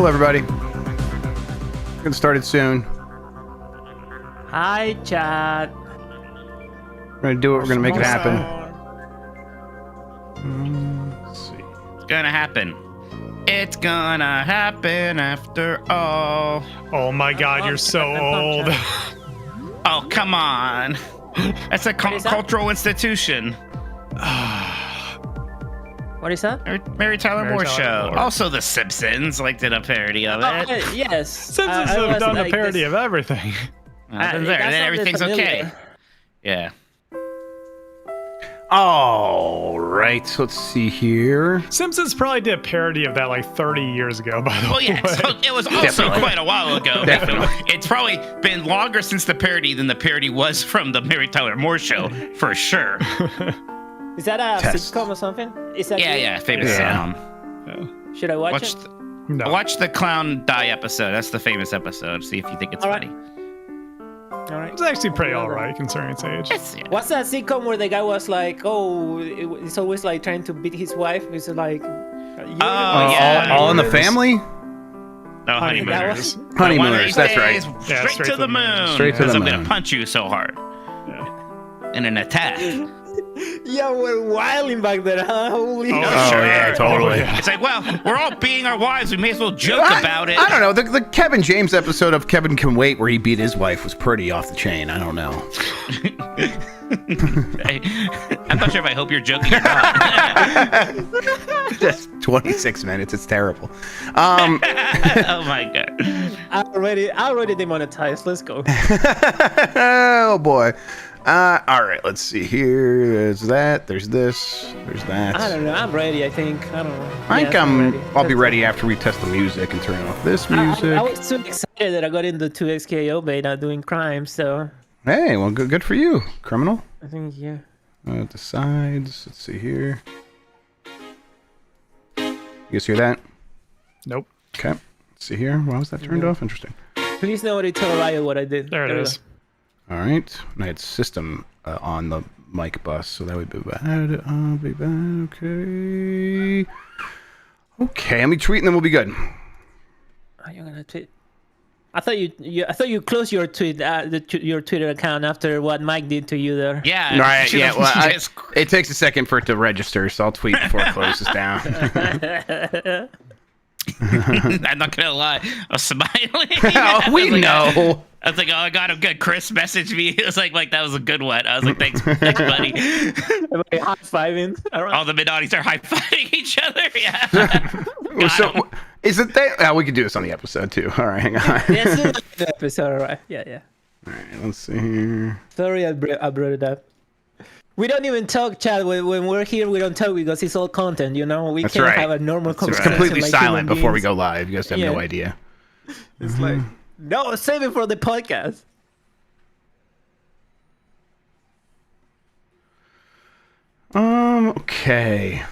Hello, everybody. Getting started soon. Hi, chat. We're gonna do it. We're gonna make it happen. Let's see. It's gonna happen. It's gonna happen after all. Oh my God, you're so old. Oh, come on. That's a cultural institution. What is that? Mary Tyler Moore Tyler Show. Moore. Also, The Simpsons did a parody of it. Yes. Simpsons have done a parody of everything. Then everything's okay. Yeah. All right. So let's see here. Simpsons probably did a parody of that like 30 years ago, by the way. Well, yeah, so it was also quite a while ago. Definitely. It's probably been longer since the parody than the parody was from the Mary Tyler Moore Show, for sure. Is that a Test. sitcom or something? Is that Yeah, famous Yeah. sitcom. Should I watch it? No. Watch the Clown Die episode. That's the famous episode. See if you think it's All right. funny. All right. It's actually pretty alright considering its age. What's that sitcom where the guy was like, he's always like trying to beat his wife? It's like, yeah. All in the family. No, Honeymooners. Honeymooners. That's right. Yeah, Straight to the moon. Straight to the Because I'm moon. gonna punch you so hard. Yeah. In an attack. Yeah, we're wilding back there, huh? Holy Oh, sure. yeah, totally. yeah. It's like, well, we're all beating our wives. We may as well joke about it. I don't know. The Kevin James episode of Kevin Can Wait where he beat his wife was pretty off the chain. I don't know. I'm not sure if I hope you're joking or not. Just 26 minutes. It's terrible. Oh my God. already demonetized. Let's go. Oh boy. All right, let's see here. There's that. There's this. There's that. I don't know. I'm ready, I think. I don't know. I think Yes, I'm ready. I'll be ready after we test the music and turn off this music. I was so excited that I got into 2XKO beta doing crime, so Hey, well, good for you, criminal. I think, yeah. The sides. Let's see here. You guys hear that? Nope. Okay. Let's see here. Why was that turned off? Interesting. Please nobody tell Riot what I did. There it is. All right. And I had system on the mic bus, so that would be bad. I'll be bad. Okay. Okay. Let me tweet, and then we'll be good. Are you gonna tweet? I thought you closed your tweet, your Twitter account after what Mike did to you there. Yeah. All right. Yeah. Well, Just- it takes a second for it to register, so I'll tweet before it closes down. I'm not gonna lie. I was smiling. We know. I was like, oh, I got him good. Chris messaged me. It was like that was a good one. I was like, thanks buddy. Everybody high-fiving. All the mid-audies are high-fiving each other. Yeah. So, is it that? We could do this on the episode too. All right, hang on. Yes, the episode, right? Yeah. All right, let's see here. Sorry, I brought it up. We don't even talk, Chad. When we're here, we don't talk because it's all content, you know? We That's can't right. have a normal It's conversation. completely like silent human before we beings. go live. You guys have no Yeah. idea. It's like, no, save it for the podcast. Okay.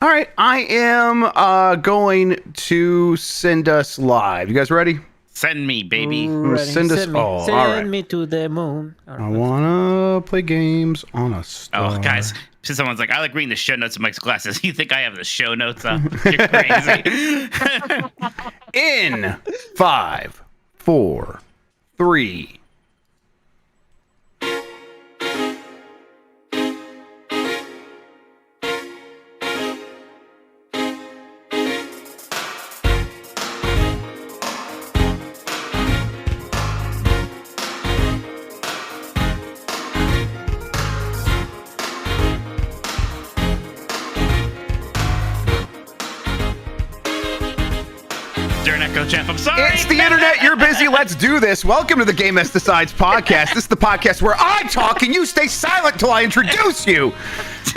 All right, I am going to send us live. You guys ready? Send me, baby. Ready. Send us me, all. Send All right. me to the moon. All I right. wanna play games on a star. Oh, guys. Someone's like, I like reading the show notes of Mike's glasses. You think I have the show notes up? You're crazy. In 5, 4, 3. Darn Echo Jeff, I'm sorry. It's the internet. You're busy. Let's do this. Welcome to the Game S Decides podcast. This is the podcast where I talk and you stay silent till I introduce you.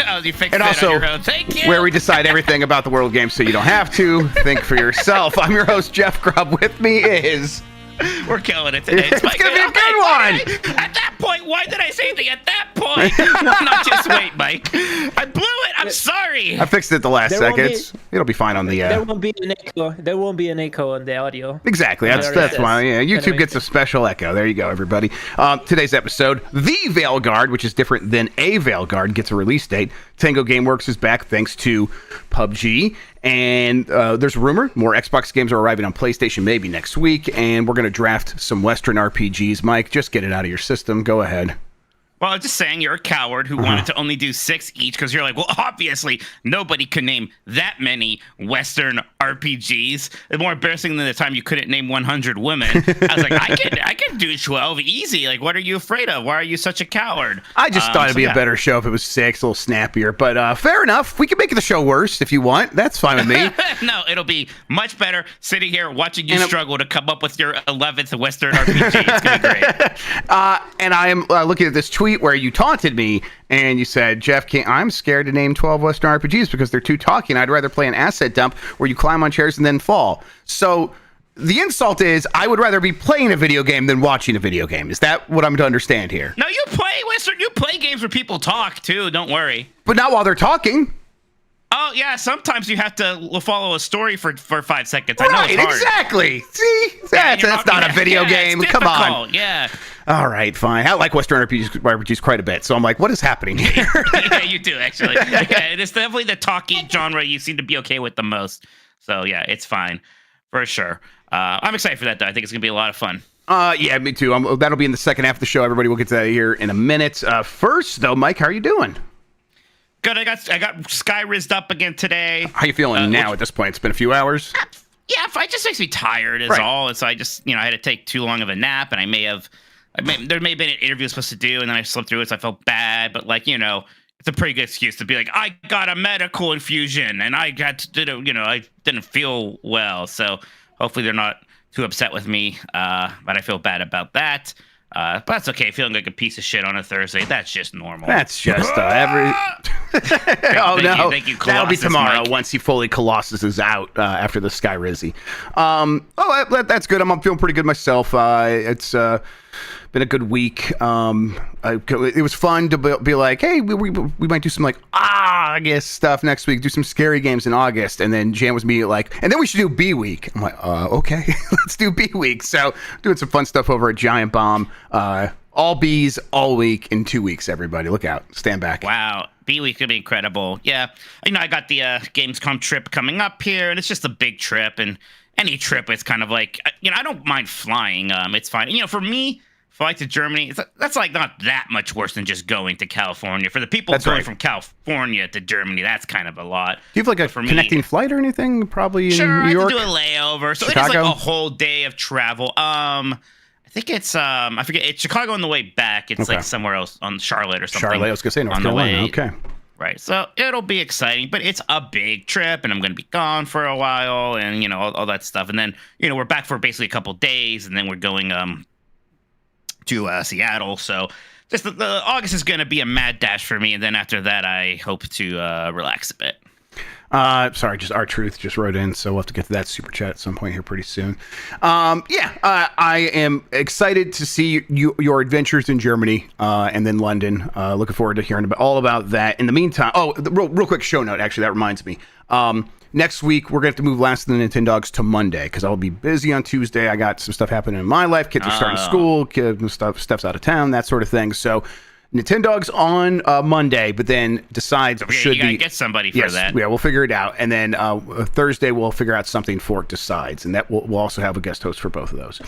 Oh, you fixed And it also, on your own. Thank you. where we decide everything about the world game so you don't have to. Think for yourself. I'm your host, Jeff Grubb. With me is... We're killing it today. It's Mike. gonna be a good one. At that point? Why did I say anything at that point? Why not just wait, Mike? I blew it. I'm sorry. I fixed it at the last There won't second. It'll be fine on the. There won't be an echo. There won't be an echo on the audio. Exactly. That's why. Yeah, YouTube gets a special echo. There you go, everybody. Today's episode, the Veilguard, which is different than a Veilguard, gets a release date. Tango Gameworks is back thanks to PUBG. And there's a rumor more Xbox games are arriving on PlayStation maybe next week. And we're going to draft some Western RPGs. Mike, just get it out of your system. Go ahead. Well, I'm just saying you're a coward who wanted to only do 6 each because you're like, well, obviously nobody could name that many Western RPGs. It's more embarrassing than the time you couldn't name 100 women. I was like, I can do 12 easy. Like, what are you afraid of? Why are you such a coward? I just thought it'd be a better show if it was 6, a little snappier. But fair enough. We can make the show worse if you want. That's fine with me. No, it'll be much better sitting here watching you struggle to come up with your 11th Western RPG. It's going to be great. And I am looking at this tweet where you taunted me and you said, Jeff, I'm scared to name 12 Western RPGs because they're too talky and I'd rather play an asset dump where you climb on chairs and then fall. So the insult is I would rather be playing a video game than watching a video game. Is that what I'm to understand here? No, you play games where people talk too, don't worry. But not while they're talking. Oh, yeah, sometimes you have to follow a story for 5 seconds. Right, I know it's hard. Exactly. See? That's not a video game. Come on. Yeah. All right, fine. I like Western RPGs quite a bit, so I'm like, what is happening here? Yeah, you do, actually. Yeah, it is definitely the talky genre you seem to be okay with the most. So, yeah, it's fine. For sure. I'm excited for that, though. I think it's going to be a lot of fun. Yeah, me too. That'll be in the second half of the show. Everybody will get to that here in a minute. First, though, Mike, how are you doing? Good. I got sky rizzed up again today. How you feeling now at this point? It's been a few hours. Yeah, it just makes me tired is all. And so I just, I had to take too long of a nap, and there may have been an interview I was supposed to do, and then I slept through it, so I felt bad. But it's a pretty good excuse to be like, I got a medical infusion, and I got to do, I didn't feel well. So hopefully they're not too upset with me. But I feel bad about that. But that's okay. Feeling like a piece of shit on a Thursday, that's just normal. That's just every. Thank you, that'll be tomorrow Mike. once he fully Colossus is out after the Sky Rizzy. That's good. I'm feeling pretty good myself. It's been a good week. It was fun to be like, hey, we might do some August stuff next week. Do some scary games in August, and then Jan was me like, and then we should do B week. I'm like, okay, let's do B week. So doing some fun stuff over at Giant Bomb. All B's all week in 2 weeks. Everybody, look out, stand back. Wow. B-Week could be incredible. Yeah. I got the Gamescom trip coming up here, and it's just a big trip. And any trip, it's kind of like, I don't mind flying. It's fine. For me, fly to Germany, that's not that much worse than just going to California. For the people going from California to Germany, that's kind of a lot. Do you have a connecting flight or anything? Probably in New York? I have to do a layover. So Chicago? It is a whole day of travel. I think it's I forget. It's Chicago on the way back. It's somewhere else on Charlotte or something. Charlotte, I was gonna say North Carolina. Okay. Right. So it'll be exciting, but it's a big trip, and I'm going to be gone for a while, and all that stuff. And then we're back for basically a couple days, and then we're going to Seattle. So just the August is going to be a mad dash for me, and then after that, I hope to relax a bit. Sorry, just R-Truth just wrote in, so we'll have to get to that super chat at some point here pretty soon. I am excited to see your adventures in Germany and then London. Looking forward to hearing all about that. In the meantime, real quick show note, actually, that reminds me. Next week, we're going to have to move Last of the Nintendogs to Monday because I'll be busy on Tuesday. I got some stuff happening in my life. Kids are starting school, stuff's out of town, that sort of thing. So Nintendogs on Monday, but then decides you gotta get somebody for that. Yeah, we'll figure it out. And then Thursday, we'll figure out something for it decides. And that we'll also have a guest host for both of those.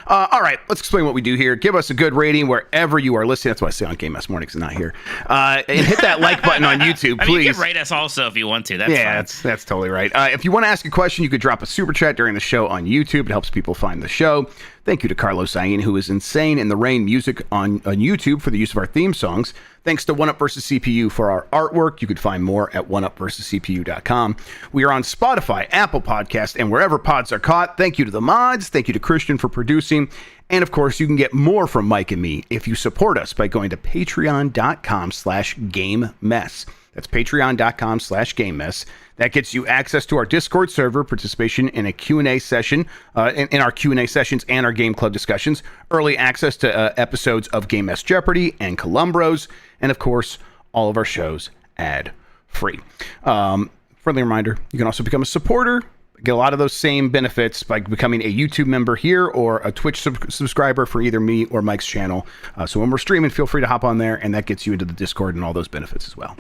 All right, let's explain what we do here. Give us a good rating wherever you are listening. That's why I say on Game Ass Mornings and not here. And hit that like button on YouTube, please. You can rate us also if you want to. That's fine. That's totally right. If you want to ask a question, you could drop a super chat during the show on YouTube. It helps people find the show. Thank you to Carlos Zain, who is Insane in the Rain music on YouTube for the use of our theme songs. Thanks to 1UP vs. CPU for our artwork. You could find more at 1UpVersusCPU.com. We are on Spotify, Apple Podcast, and wherever pods are caught. Thank you to the mods. Thank you to Christian for producing. And of course, you can get more from Mike and me if you support us by going to patreon.com/GameMess. That's patreon.com/GameMess. That gets you access to our Discord server, participation in a Q&A session, in our Q&A sessions and our Game Club discussions, early access to episodes of Game Mess Jeopardy and Columbros, and of course, all of our shows ad-free. Friendly reminder, you can also become a supporter, get a lot of those same benefits by becoming a YouTube member here or a Twitch subscriber for either me or Mike's channel. So when we're streaming, feel free to hop on there, and that gets you into the Discord and all those benefits as well.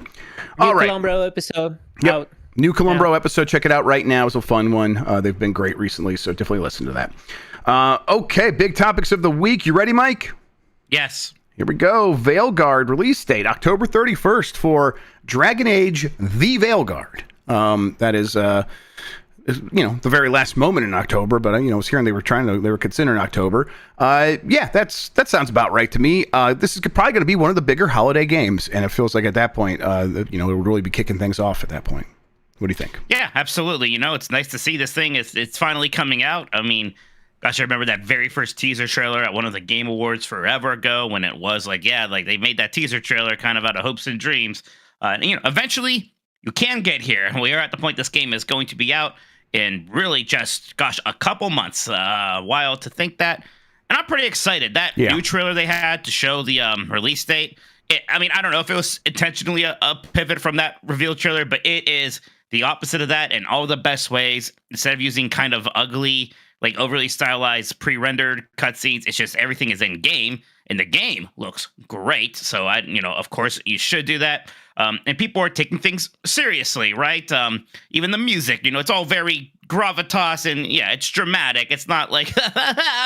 All right. Columbro episode Yep. out. New Columbro episode. Check it out right now. It's a fun one. They've been great recently, so definitely listen to that. Okay, big topics of the week. You ready, Mike? Yes. Here we go. Veilguard release date, October 31st for Dragon Age The Veilguard. That is, the very last moment in October, but, I was hearing they were considering October. That sounds about right to me. This is probably going to be one of the bigger holiday games, and it feels like at that point, it would really be kicking things off at that point. What do you think? Yeah, absolutely. It's nice to see this thing. It's finally coming out. I mean, gosh, I remember that very first teaser trailer at one of the Game Awards forever ago when it was like they made that teaser trailer kind of out of hopes and dreams. Eventually you can get here. We are at the point this game is going to be out in really just, a couple months. Wild to think that. And I'm pretty excited. That new trailer they had to show the release date. I don't know if it was intentionally a pivot from that reveal trailer, but it is the opposite of that in all the best ways. Instead of using kind of ugly, like overly stylized pre-rendered cutscenes, it's just everything is in game, and the game looks great. So of course you should do that. And people are taking things seriously, right? Even the music, it's all very gravitas and it's dramatic. It's not like,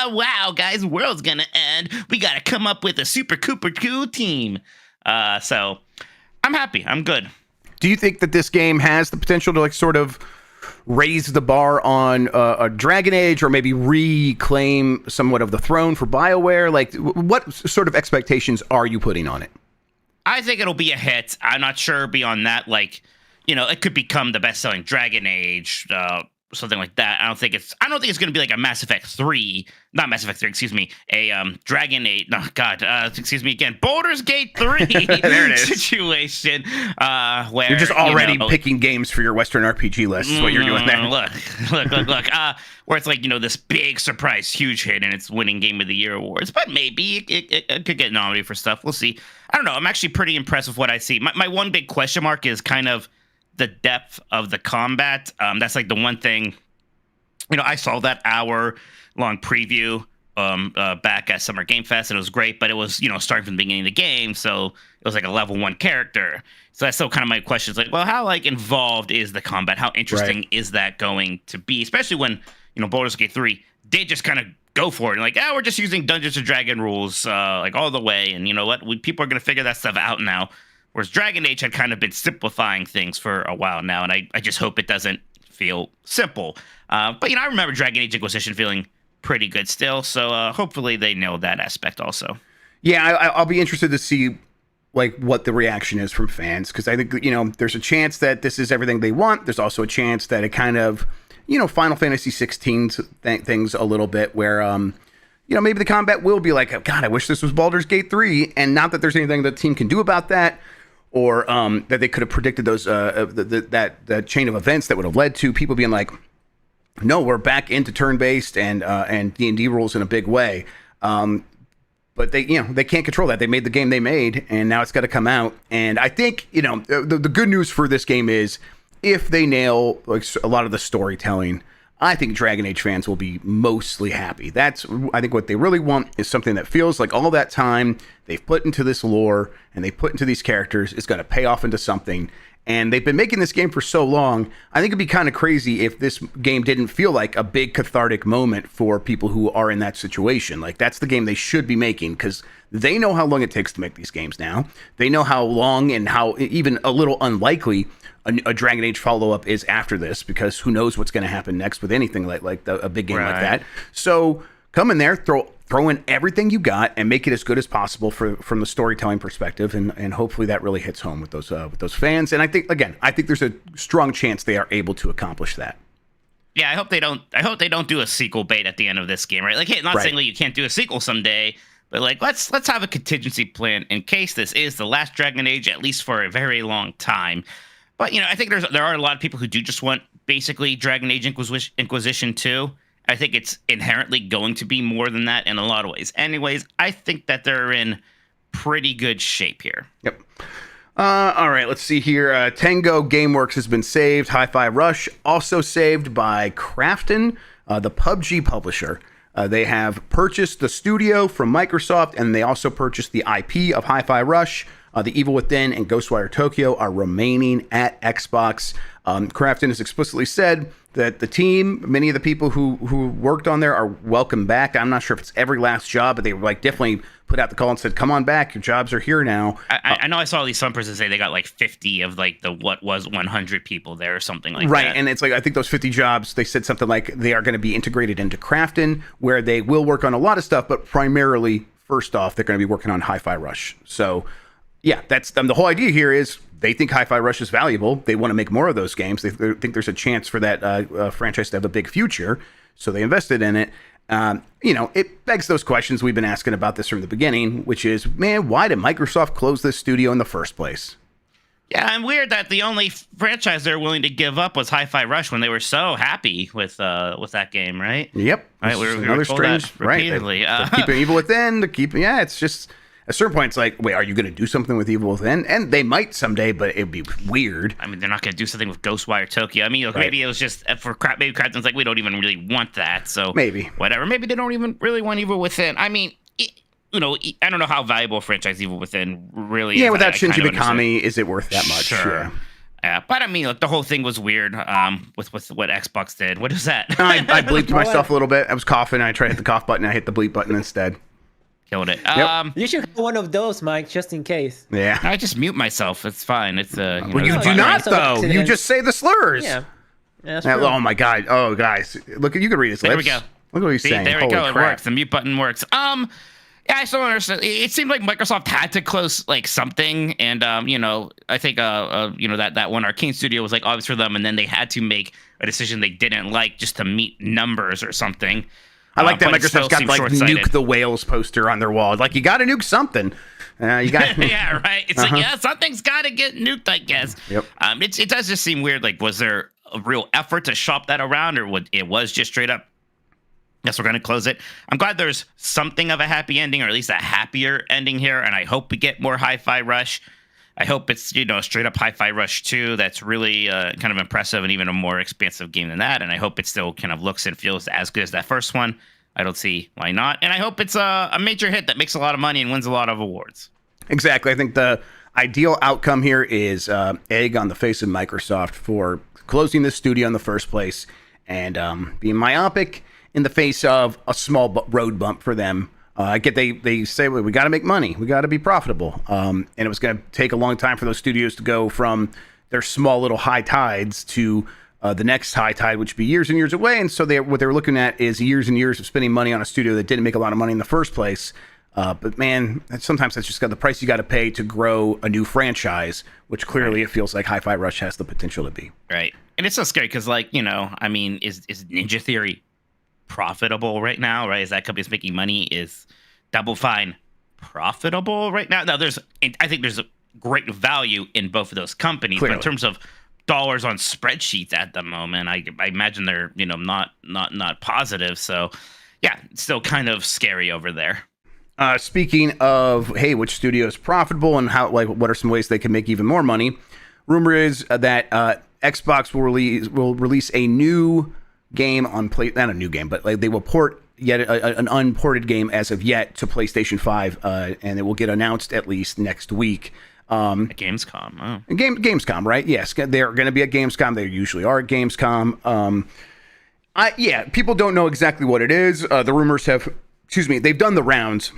wow, guys, world's gonna end. We gotta come up with a super cool team. So I'm happy. I'm good. Do you think that this game has the potential to sort of raise the bar on a Dragon Age, or maybe reclaim somewhat of the throne for BioWare? What sort of expectations are you putting on it? I think it'll be a hit. I'm not sure beyond that. It could become the best-selling Dragon Age, something like that. I don't think it's going to be like a Mass Effect 3, not Mass Effect 3, excuse me, a Dragon Age. No, God, excuse me again, Baldur's Gate 3 there it is. Situation where you're just already picking games for your Western RPG list. Is what you're doing there. Look. Where it's this big surprise, huge hit, and it's winning Game of the Year awards. But maybe it could get nominated for stuff. We'll see. I don't know. I'm actually pretty impressed with what I see. My one big question mark is kind of the depth of the combat. That's the one thing, I saw that hour-long preview back at Summer Game Fest, and it was great, but it was, starting from the beginning of the game, so it was like a level 1 character. So that's still kind of my question. It's how involved is the combat? How interesting is that going to be? Especially when, Baldur's Gate 3 did just kind of go for it. And we're just using Dungeons & Dragons rules all the way, and you know what? People are going to figure that stuff out now. Whereas Dragon Age had kind of been simplifying things for a while now, and I just hope it doesn't feel simple. But, I remember Dragon Age Inquisition feeling pretty good still, so hopefully they know that aspect also. Yeah, I'll be interested to see, what the reaction is from fans, because I think, there's a chance that this is everything they want. There's also a chance that it kind of, Final Fantasy 16 things a little bit, where, maybe the combat will be like, God, I wish this was Baldur's Gate 3, and not that there's anything the team can do about that, or that they could have predicted those that chain of events that would have led to people being like, no, we're back into turn-based and D&D rules in a big way. But they can't control that. They made the game they made, and now it's got to come out. And I think, the good news for this game is if they nail a lot of the storytelling, I think Dragon Age fans will be mostly happy. I think what they really want is something that feels like all that time they've put into this lore and they put into these characters is going to pay off into something. And they've been making this game for so long. I think it'd be kind of crazy if this game didn't feel like a big cathartic moment for people who are in that situation. That's the game they should be making, because they know how long it takes to make these games now. They know how long and how even a little unlikely a Dragon Age follow-up is after this, because who knows what's going to happen next with anything like a big game like that. So come in there, throw in everything you got, and make it as good as possible from the storytelling perspective, and hopefully that really hits home with those fans. And I think there's a strong chance they are able to accomplish that. Yeah, I hope they don't do a sequel bait at the end of this game, right? Hey, not saying you can't do a sequel someday, But like, let's have a contingency plan in case this is the last Dragon Age, at least for a very long time. But I think there are a lot of people who do just want basically Dragon Age Inquisition 2. I think it's inherently going to be more than that in a lot of ways. Anyways, I think that they're in pretty good shape here. Yep. All right, let's see here. Tango Gameworks has been saved. Hi-Fi Rush also saved by Krafton, the PUBG publisher. They have purchased the studio from Microsoft, and they also purchased the IP of Hi-Fi Rush. The Evil Within and Ghostwire Tokyo are remaining at Xbox. Krafton has explicitly said that the team, many of the people who worked on there are welcome back. I'm not sure if it's every last job, but they definitely put out the call and said, come on back, your jobs are here now. I know I saw at least some person say they got 50 of the what was 100 people there or something like that. Right, and it's I think those 50 jobs, they said something like they are going to be integrated into Krafton, where they will work on a lot of stuff, but primarily, first off, they're going to be working on Hi-Fi Rush. So, yeah, that's the whole idea here is they think Hi-Fi Rush is valuable. They want to make more of those games. They think there's a chance for that franchise to have a big future, so they invested in it. It begs those questions we've been asking about this from the beginning, which is, man, why did Microsoft close this studio in the first place? Yeah, and weird that the only franchise they're willing to give up was Hi-Fi Rush when they were so happy with that game, right? Yep. Right, we were told that repeatedly. Right. They're keeping Evil Within, it's just... At a certain point, it's like, wait, are you going to do something with Evil Within? And they might someday, but it'd be weird. I mean, they're not going to do something with Ghostwire Tokyo. I mean, maybe it was just maybe Krafton's like, we don't even really want that. So maybe whatever. Maybe they don't even really want Evil Within. I mean, I don't know how valuable a franchise Evil Within really is. Yeah, without Shinji Mikami, is it worth that much? Sure. Yeah, but I mean, the whole thing was weird with what Xbox did. What is that? I bleeped myself a little bit. I was coughing. I tried to hit the cough button. I hit the bleep button instead. Killed it. Yep. You should have one of those, Mike, just in case. Yeah. I just mute myself. It's fine. It's well, you do not though. You just say the slurs. Yeah. That's oh my God. Oh guys, look. You can read his lips. There we go. Look what he's saying. There we Holy go. crap. It works. The mute button works. Yeah, I still don't understand. It seemed like Microsoft had to close something, and I think that one Arcane studio was obvious for them, and then they had to make a decision they didn't like just to meet numbers or something. I like that Microsoft's got short-sighted. nuke the whales poster on their wall. You got to nuke something. You got yeah, right. It's something's got to get nuked, I guess. Yep. It does just seem weird. Was there a real effort to shop that around, or it was just straight up? Yes, we're going to close it. I'm glad there's something of a happy ending, or at least a happier ending here, and I hope we get more Hi-Fi Rush. I hope it's straight up Hi-Fi Rush 2. That's really kind of impressive and even a more expansive game than that. And I hope it still kind of looks and feels as good as that first one. I don't see why not. And I hope it's a major hit that makes a lot of money and wins a lot of awards. Exactly. I think the ideal outcome here is egg on the face of Microsoft for closing this studio in the first place and being myopic in the face of a small road bump for them. I get they say, well, we got to make money. We got to be profitable. And it was going to take a long time for those studios to go from their small little high tides to the next high tide, which would be years and years away. And so what they were looking at is years and years of spending money on a studio that didn't make a lot of money in the first place. But man, sometimes that's just got the price you got to pay to grow a new franchise, which clearly it feels like Hi-Fi Rush has the potential to be. Right. And it's so scary because, is Ninja Theory profitable right now, right? Is that company's making money? Is Double Fine profitable right now? Now, I think there's a great value in both of those companies, Clearly. but in terms of dollars on spreadsheets at the moment, I imagine they're not positive. So, yeah, it's still kind of scary over there. Speaking of, hey, which studio is profitable and what are some ways they can make even more money? Rumor is that Xbox will release a new game on not a new game, but they will port yet an unported game as of yet to PlayStation 5, and it will get announced at least next week. At Gamescom. Oh. Gamescom, right? Yes, they're going to be at Gamescom. They usually are at Gamescom. People don't know exactly what it is. The rumors they've done the rounds.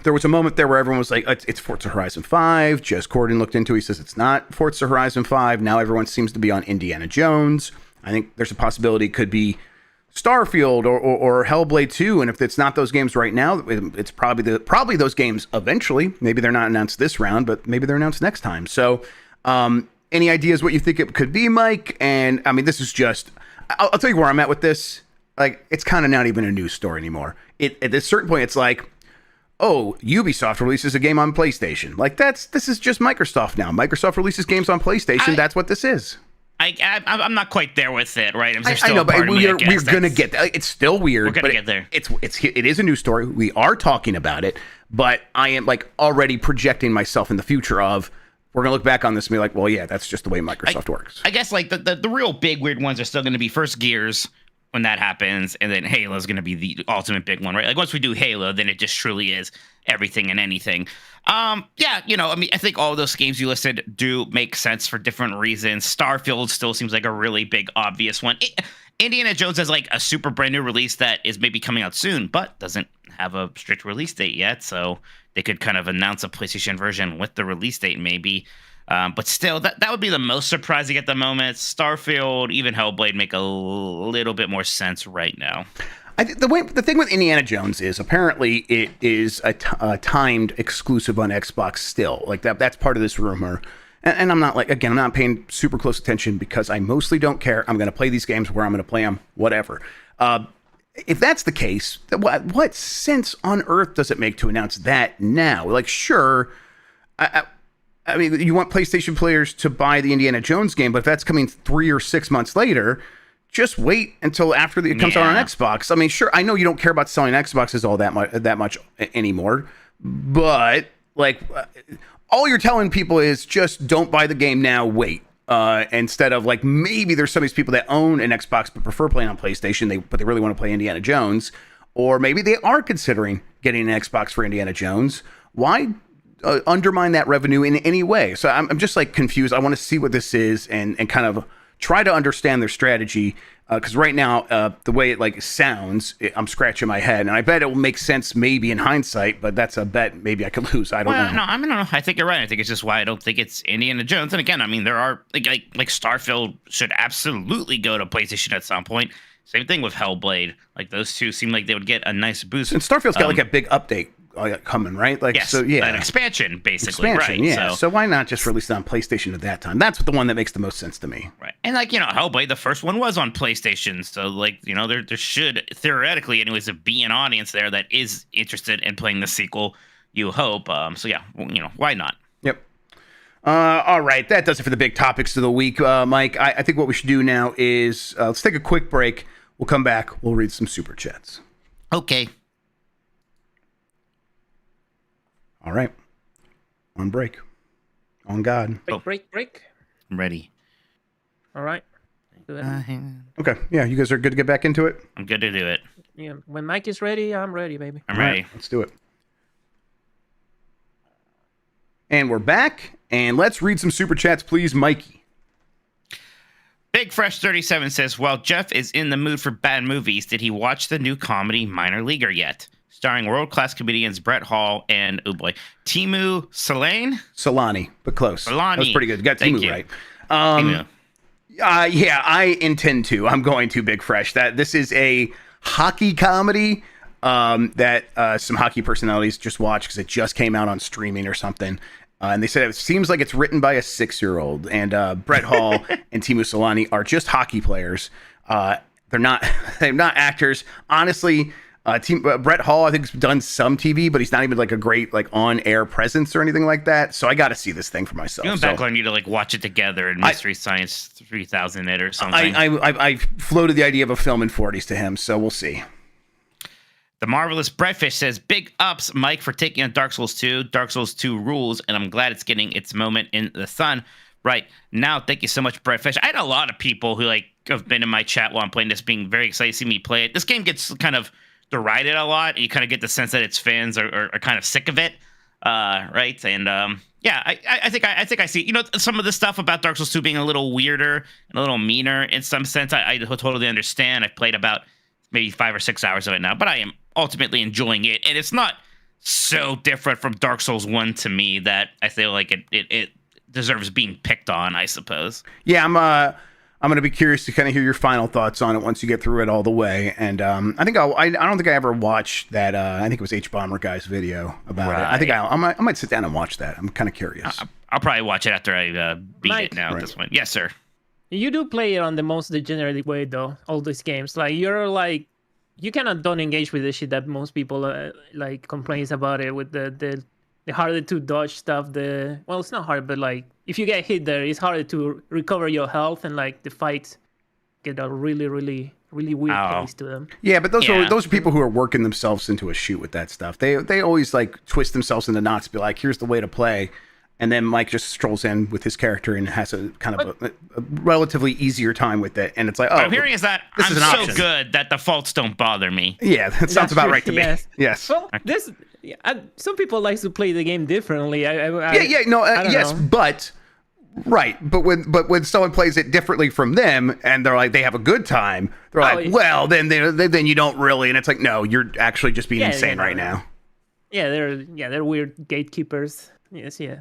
There was a moment there where everyone was like, it's Forza Horizon 5. Jez Corden looked into it. He says it's not Forza Horizon 5. Now everyone seems to be on Indiana Jones. I think there's a possibility it could be Starfield or Hellblade 2. And if it's not those games right now, it's probably those games eventually. Maybe they're not announced this round, but maybe they're announced next time. So any ideas what you think it could be, Mike? And I mean, this is just, I'll tell you where I'm at with this. It's kind of not even a news story anymore. At a certain point, it's like, oh, Ubisoft releases a game on PlayStation. Like this is just Microsoft now. Microsoft releases games on PlayStation. That's what this is. I'm not quite there with it, right? I know, but we're gonna get there. It's still weird. We're gonna get there. It is a news story. We are talking about it, but I am like already projecting myself in the future of we're gonna look back on this and be like, well, yeah, that's just the way Microsoft works. I guess like the real big weird ones are still going to be first Gears when that happens, and then Halo is going to be the ultimate big one, right? Like once we do Halo, then it just truly is everything and anything. Yeah, you know, I mean, I think all of those games you listed do make sense for different reasons. Starfield still seems like a really big, obvious one. Indiana Jones has like a super brand new release that is maybe coming out soon, but doesn't have a strict release date yet. So they could kind of announce a PlayStation version with the release date, maybe. But still, that would be the most surprising at the moment. Starfield, even Hellblade make a little bit more sense right now. The thing with Indiana Jones is apparently it is a timed exclusive on Xbox still. Like that's part of this rumor. And I'm not I'm not paying super close attention because I mostly don't care. I'm going to play these games where I'm going to play them, whatever. If that's the case, what sense on earth does it make to announce that now? Like, sure, I mean, you want PlayStation players to buy the Indiana Jones game, but if that's coming 3 or 6 months later, just wait until after it comes out on Xbox. I mean, sure, I know you don't care about selling Xboxes all that much anymore, but like, all you're telling people is just don't buy the game now, wait. Instead of like maybe there's some of these people that own an Xbox but prefer playing on PlayStation, but they really want to play Indiana Jones, or maybe they are considering getting an Xbox for Indiana Jones. Why undermine that revenue in any way? So I'm just like confused. I want to see what this is and kind of try to understand their strategy, because right now the way it like sounds, I'm scratching my head, and I bet it will make sense maybe in hindsight, but that's a bet maybe I could lose. I don't know. No, I don't know. I think you're right. I think it's just why I don't think it's Indiana Jones. And again, I mean, there are like Starfield should absolutely go to PlayStation at some point. Same thing with Hellblade. Like those two seem like they would get a nice boost. And Starfield's got like a big update coming, right? Like, yes, so yeah, an expansion basically. Expansion, right? Yeah. So why not just release it on PlayStation at that time? That's the one that makes the most sense to me. Right. And like, you know, Hellblade, the first one was on PlayStation, so like, you know, there should theoretically, anyways, be an audience there that is interested in playing the sequel. You hope. So yeah, you know, why not? Yep. All right, that does it for the big topics of the week, Mike. I think what we should do now is let's take a quick break. We'll come back. We'll read some super chats. Okay. All right. On break. On God. Break. I'm ready. All right. Do it. Okay. Yeah, you guys are good to get back into it? I'm good to do it. Yeah. When Mike is ready, I'm ready, baby. I'm ready. Right, let's do it. And we're back. And let's read some super chats, please, Mikey. Big Fresh 37 says, while Jeff is in the mood for bad movies, did he watch the new comedy Minor Leaguer yet? Starring world-class comedians Brett Hall and, oh boy, Timu Solani, but close. Solani. That was pretty good. Got Timu right. Timu. Yeah, I intend to. I'm going to, Big Fresh. This is a hockey comedy that some hockey personalities just watched because it just came out on streaming or something. And they said it seems like it's written by a 6-year-old. And Brett Hall and Timu Solani are just hockey players. They're not actors. Honestly, Brett Hall, I think, has done some TV, but he's not even like a great like on-air presence or anything like that. So I got to see this thing for myself. You and Backlund need to like watch it together in Mystery Science 3000 it or something. I floated the idea of a film in 40s to him, so we'll see. The Marvelous Breadfish says, big ups, Mike, for taking on Dark Souls 2. Dark Souls 2 rules, and I'm glad it's getting its moment in the sun. Right now, thank you so much, Breadfish. I had a lot of people who like have been in my chat while I'm playing this, being very excited to see me play it. This game gets kind of derided a lot, and you kind of get the sense that its fans are kind of sick of it, right? And yeah, I think I see, you know, some of the stuff about Dark Souls 2 being a little weirder and a little meaner in some sense. I totally understand. I've played about maybe 5 or 6 hours of it now, but I am ultimately enjoying it, and it's not so different from Dark Souls 1 to me that I feel like it deserves being picked on, I suppose. Yeah, I'm going to be curious to kind of hear your final thoughts on it once you get through it all the way. And I don't think I ever watched that. I think it was H-Bomber guy's video about it. I think I might sit down and watch that. I'm kind of curious. I'll probably watch it after I beat Mike. it now at this point. Yes, sir. You do play it on the most degenerate way, though. All these games, like you cannot don't engage with the shit that most people like complains about it with the harder to dodge stuff. Well, it's not hard, but like if you get hit there, it's harder to recover your health, and like the fights get a really weird pace to them. Yeah, but those are people who are working themselves into a shoot with that stuff. They always like twist themselves into knots, be like, here's the way to play. And then Mike just strolls in with his character and has a kind of a relatively easier time with it. And it's like, oh, what I'm hearing is that I'm so option. Good that the faults don't bother me. Yeah, that sounds about right to me. Yes. Well, some people like to play the game differently. Yes, know. But right, but when someone plays it differently from them and they're like they have a good time, they're like, well, then you don't really, and it's like, no, you're actually just being insane right now. Yeah, they're weird gatekeepers. Yes, yeah.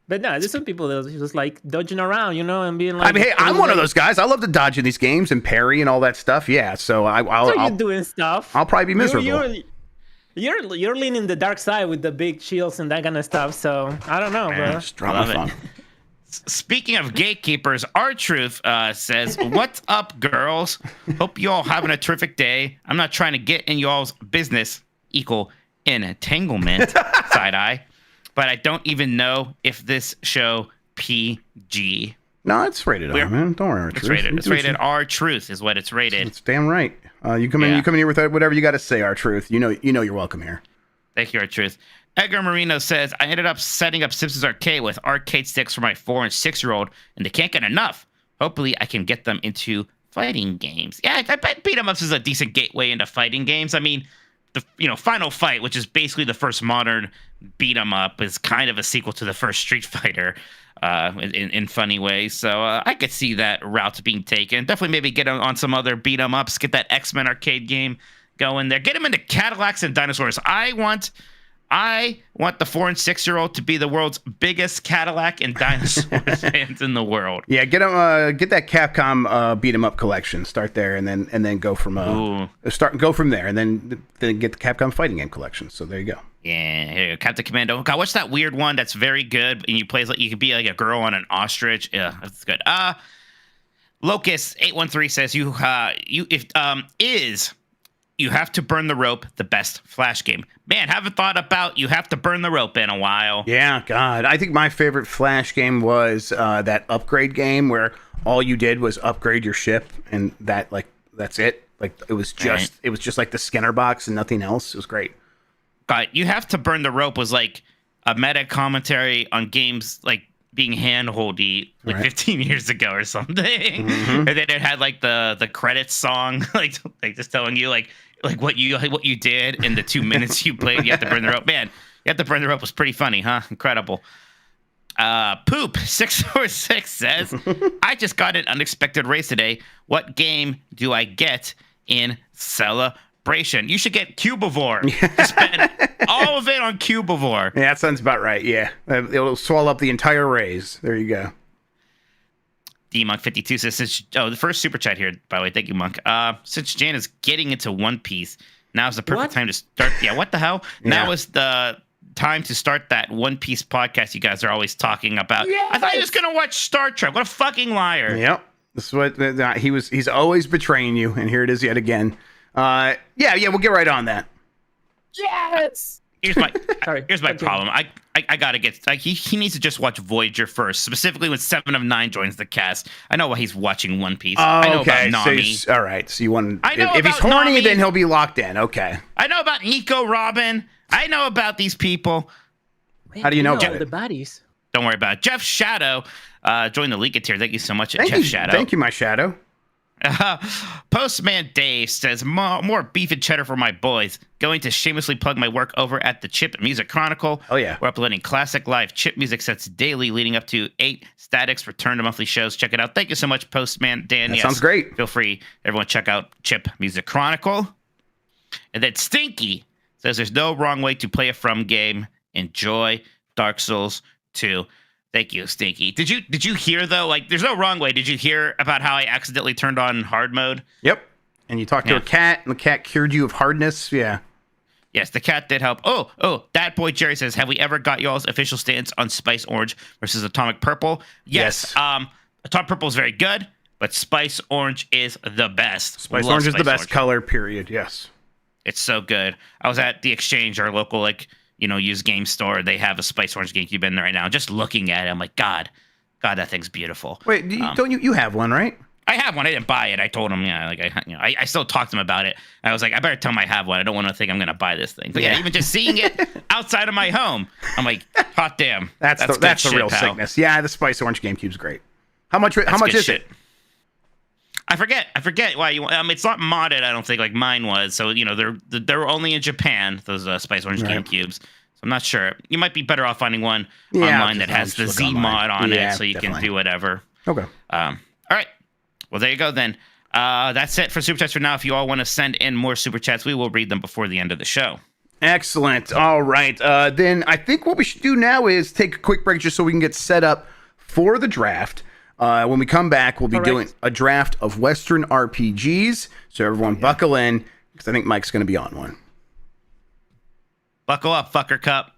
But no, there's some people that are just like dodging around, and being like. I mean, hey, I'm one of those guys. I love to dodge in these games and parry and all that stuff. Yeah, so I'll doing stuff. I'll probably be miserable. You're leaning the dark side with the big shields and that kind of stuff. So I don't know, bro. Just drop my phone. Speaking of gatekeepers, R-Truth says, "What's up, girls? Hope you all having a terrific day. I'm not trying to get in y'all's business. Equal entanglement. Side eye." But I don't even know if this show PG. No, it's rated R, man. Don't worry, It's rated. It's rated R-Truth is what it's rated. It's damn right. You come in. You come in here with whatever you got to say, R-Truth. You know you're welcome here. Thank you, R-Truth. Edgar Marino says, I ended up setting up Simpsons Arcade with arcade sticks for my 4 and 6-year-old, and they can't get enough. Hopefully, I can get them into fighting games. Yeah, I bet beat 'em ups is a decent gateway into fighting games. I mean, the Final Fight, which is basically the first modern beat 'em up, is kind of a sequel to the first Street Fighter in funny ways. So I could see that route being taken. Definitely maybe get on some other beat 'em ups, get that X-Men arcade game going there. Get them into Cadillacs and dinosaurs. I want the 4 and 6-year-old to be the world's biggest Cadillac and dinosaur fans in the world. Yeah, get that Capcom beat 'em up collection. Start there, and then go from go from there, and then get the Capcom fighting game collection. So there you go. Yeah, here, Captain Commando. God, what's that weird one that's very good? And you could be like a girl on an ostrich. Yeah, that's good. Locust 813 says you have to burn the rope, the best Flash game. Man, haven't thought about you have to burn the rope in a while. Yeah, God. I think my favorite Flash game was that upgrade game where all you did was upgrade your ship, and that's it. Like it was just like the Skinner box and nothing else. It was great. God, you have to burn the rope was like a meta commentary on games like being handholdy 15 years ago or something. Mm-hmm. And then it had like the credits song, like just telling you like what you did in the 2 minutes you played. You have to burn the rope. Man, you have to burn the rope was pretty funny, huh? Incredible. Poop 646 says, I just got an unexpected raise today. What game do I get in celebration? You should get Cubivore. Spend all of it on Cubivore. Yeah, that sounds about right. Yeah, it'll swallow up the entire raise. There you go. D-Monk52 says, the first super chat here, by the way. Thank you, Monk. Since Jan is getting into One Piece, now's the perfect time to start. Yeah, what the hell? Yeah. Now is the time to start that One Piece podcast you guys are always talking about. Yes! I thought he was going to watch Star Trek. What a fucking liar. Yep. This is what he's always betraying you, and here it is yet again. Yeah, we'll get right on that. Yes. Here's my problem. I gotta get he needs to just watch Voyager first, specifically when 7 of 9 joins the cast. I know why he's watching One Piece. I know about Nami. So all right. So you want? If he's horny, Nami, then he'll be locked in. Okay. I know about Nico Robin. I know about these people. Man, how do you know the baddies? Don't worry about it. Jeff Shadow joined the league tier. Thank you so much, Jeff Shadow. Thank you, my Shadow. Postman Dave says more beef and cheddar for my boys. Going to shamelessly plug my work over at the Chip Music Chronicle. Oh yeah, we're uploading classic live chip music sets daily, leading up to 8 Statics return to monthly shows. Check it out. Thank you so much, Postman Dan. That sounds great. Feel free, everyone, check out Chip Music Chronicle. And then Stinky says there's no wrong way to play a From game. Enjoy Dark Souls 2. Thank you, Stinky. Did you hear though? Like, there's no wrong way. Did you hear about how I accidentally turned on hard mode? Yep. And you talked to a cat, and the cat cured you of hardness. Yeah. Yes, the cat did help. Oh, that boy Jerry says, have we ever got y'all's official stance on Spice Orange versus Atomic Purple? Yes. Atomic Purple is very good, but Spice Orange is the best. Spice Orange is the best color. Period. Yes. It's so good. I was at the Exchange, our local used game store. They have a Spice Orange GameCube in there right now. Just looking at it, I'm like, God, that thing's beautiful. Wait, don't you have one, right? I have one. I didn't buy it. I told him, I still talked to him about it. I was like, I better tell him I have one. I don't want to think I'm going to buy this thing. But yeah, even just seeing it outside of my home, I'm like, hot damn. That's the real sickness. Yeah, the Spice Orange GameCube's great. How much is it? I forget why you. It's not modded. I don't think like mine was. So they're only in Japan. Those Spice Orange GameCubes. So I'm not sure. You might be better off finding one online that has the Z mod on it, so you can do whatever. Okay. All right. Well, there you go then. That's it for Super Chats for now. If you all want to send in more Super Chats, we will read them before the end of the show. Excellent. All right. Then I think what we should do now is take a quick break just so we can get set up for the draft. When we come back, we'll be doing a draft of Western RPGs. So everyone buckle in, because I think Mike's going to be on one. Buckle up, fucker cup.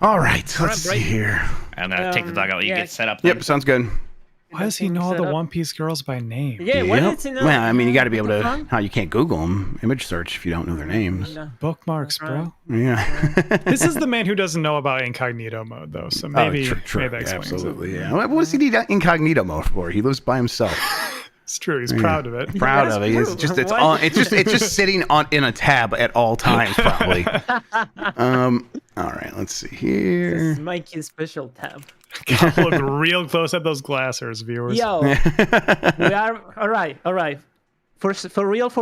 All right. Let's see here. I'm going to take the dog out while you get set up. Then. Yep, sounds good. Why does he know all the One Piece girls by name? Yeah, why does he know? Well, I mean, you got to be able to. How you can't Google them, image search if you don't know their names. No. Bookmarks, bro. Yeah. This is the man who doesn't know about incognito mode, though. So maybe, maybe that explains absolutely. it. Yeah. What does he need incognito mode for? He lives by himself. It's true. He's proud of it. Proud of it. It's just sitting in a tab at all times, probably. All right. Let's see here. This is Mikey's special tab. Look real close at those glassers, viewers. Yo, we are all right. For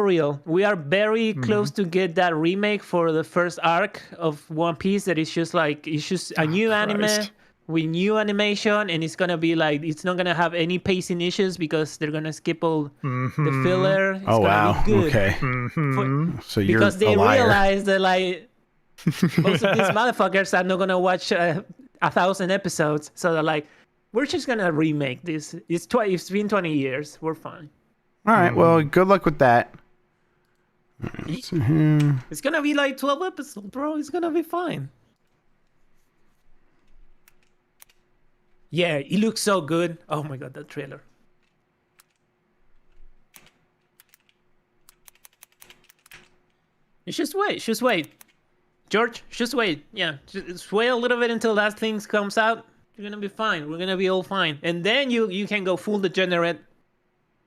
real. We are very close to get that remake for the first arc of One Piece. That is just a new anime with new animation, and it's gonna be like it's not gonna have any pacing issues because they're gonna skip all the filler. It's gonna be good. Okay. So you're because they a liar. realize that most of these motherfuckers are not gonna watch 1,000 episodes, so they're like, we're just gonna remake this. It's been 20 years. We're fine. All right. Well, good luck with that. It's gonna be like 12 episodes, bro. It's gonna be fine. Yeah, it looks so good. Oh my god, that trailer. You just wait. George, just wait. Yeah, just wait a little bit until that thing comes out. You're gonna be fine. We're gonna be all fine. And then you can go full degenerate,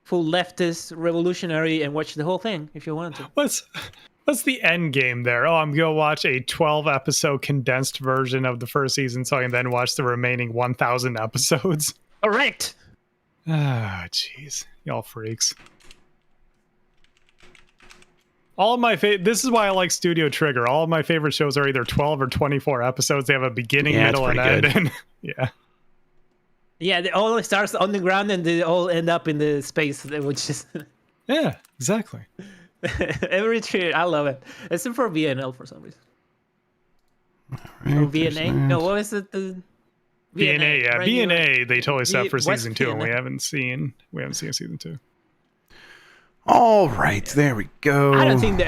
full leftist, revolutionary, and watch the whole thing if you want to. What's the end game there? Oh, I'm gonna watch a 12-episode condensed version of the first season, so I can then watch the remaining 1,000 episodes. Correct. Ah, jeez, y'all freaks. All of my this is why I like Studio Trigger. All of my favorite shows are either 12 or 24 episodes. They have a beginning, middle, and end. And, yeah, they all starts on the ground and they all end up in the space, which is yeah, exactly. every tree. I love it, except for VNL for some reason. Right, or VNA? No, what is it? The VNA, yeah, right? VNA. They totally set for season 2, and VNA. we haven't seen season 2. All right, there we go. I don't think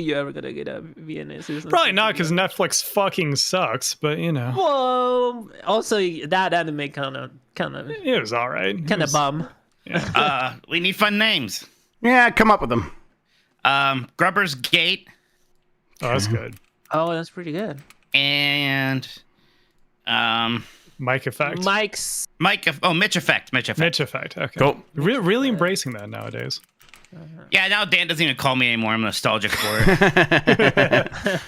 you're ever gonna get a VNA season. Probably not, because Netflix fucking sucks. But Well, also that anime kind of. It was all right. Kind of bum. Yeah. We need fun names. Yeah, come up with them. Grubber's Gate. Oh, that's good. Oh, that's pretty good. And Mike Effect. Mitch Effect. Mitch Effect. Okay. Cool. Really embracing that nowadays. Yeah, now Dan doesn't even call me anymore. I'm nostalgic for it. The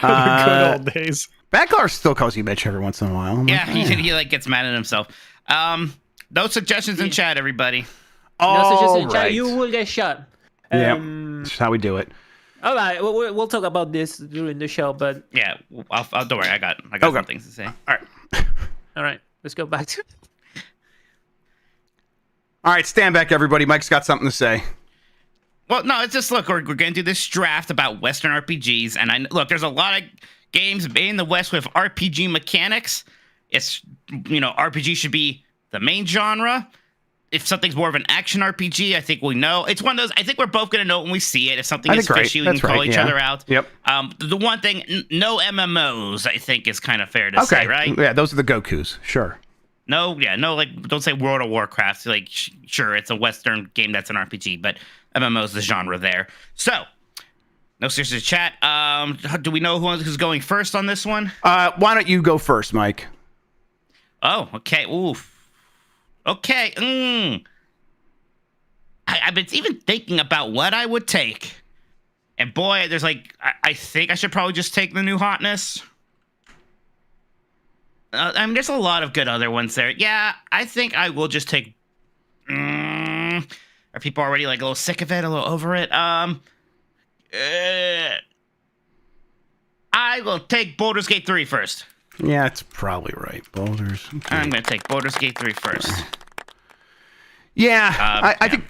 good old days. Backlar still calls you Mitch every once in a while. Yeah, he like gets mad at himself. No suggestions in chat, everybody. No, so you will get shot. Yeah, that's how we do it. All right, we'll talk about this during the show, but Yeah, I'll don't worry. I got some things to say. all right, let's go back to. All right, stand back, everybody. Mike's got something to say. Well, no, it's just look. We're going to do this draft about Western RPGs, and there's a lot of games made in the West with RPG mechanics. It's RPG should be the main genre. If something's more of an action RPG, I think we know. It's one of those. I think we're both going to know when we see it. If something is fishy, we can call each other out. Yep. The one thing, no MMOs, I think is kind of fair to say, right? Yeah, those are the Gokus. Sure. No, don't say World of Warcraft. Like, sure, it's a Western game that's an RPG, but MMOs the genre there. So, no seriously, chat. Do we know who's going first on this one? Why don't you go first, Mike? Oh, okay. Oof. Okay. I've been even thinking about what I would take. And boy, there's like, I think I should probably just take the new hotness. I mean, there's a lot of good other ones there. Yeah, I think I will just take... are people already like a little sick of it, a little over it? I will take Baldur's Gate 3 first. Yeah, it's probably right. Baldur's. Okay. I'm going to take Baldur's Gate 3 first. Yeah, I think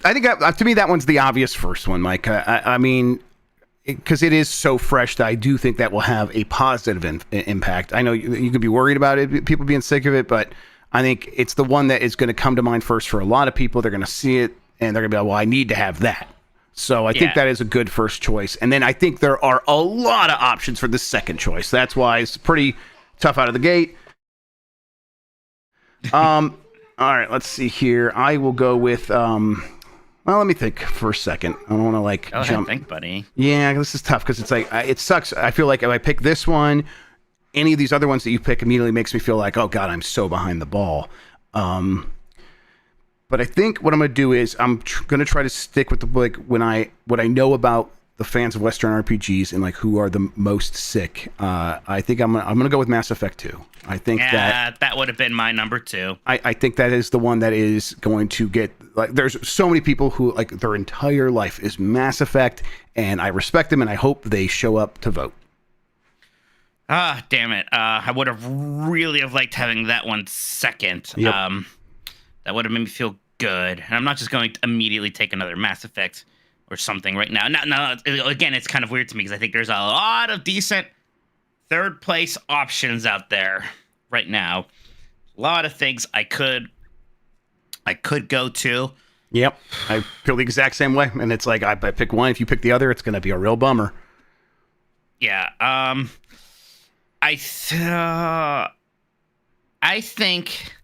to me that one's the obvious first one, Mike. I mean, because it is so fresh that I do think that will have a positive impact. I know you could be worried about it, people being sick of it, but I think it's the one that is going to come to mind first for a lot of people. They're going to see it and they're going to be like, well, I need to have that. So I think that is a good first choice. And then I think there are a lot of options for the second choice. That's why it's pretty tough out of the gate. All right, let's see here. I will go with, well, let me think for a second. I don't want to like jump. Think, buddy. Yeah, this is tough because it's like, it sucks. I feel like if I pick this one, any of these other ones that you pick immediately makes me feel like, oh God, I'm so behind the ball. But I think what I'm going to do is I'm going to try to stick with the, like, what I know about the fans of Western RPGs and like who are the most sick. I think I'm gonna go with Mass Effect 2. I think that would have been my number 2. I think that is the one that is going to get, like, there's so many people who like their entire life is Mass Effect, and I respect them and I hope they show up to vote. Ah, damn it. I would have really have liked having that one second. Yep. That would have made me feel good. And I'm not just going to immediately take another Mass Effect or something right now. No, again, it's kind of weird to me because I think there's a lot of decent third place options out there right now. A lot of things I could go to. Yep, I feel the exact same way. And it's like, I pick one. If you pick the other, it's going to be a real bummer. Yeah. I think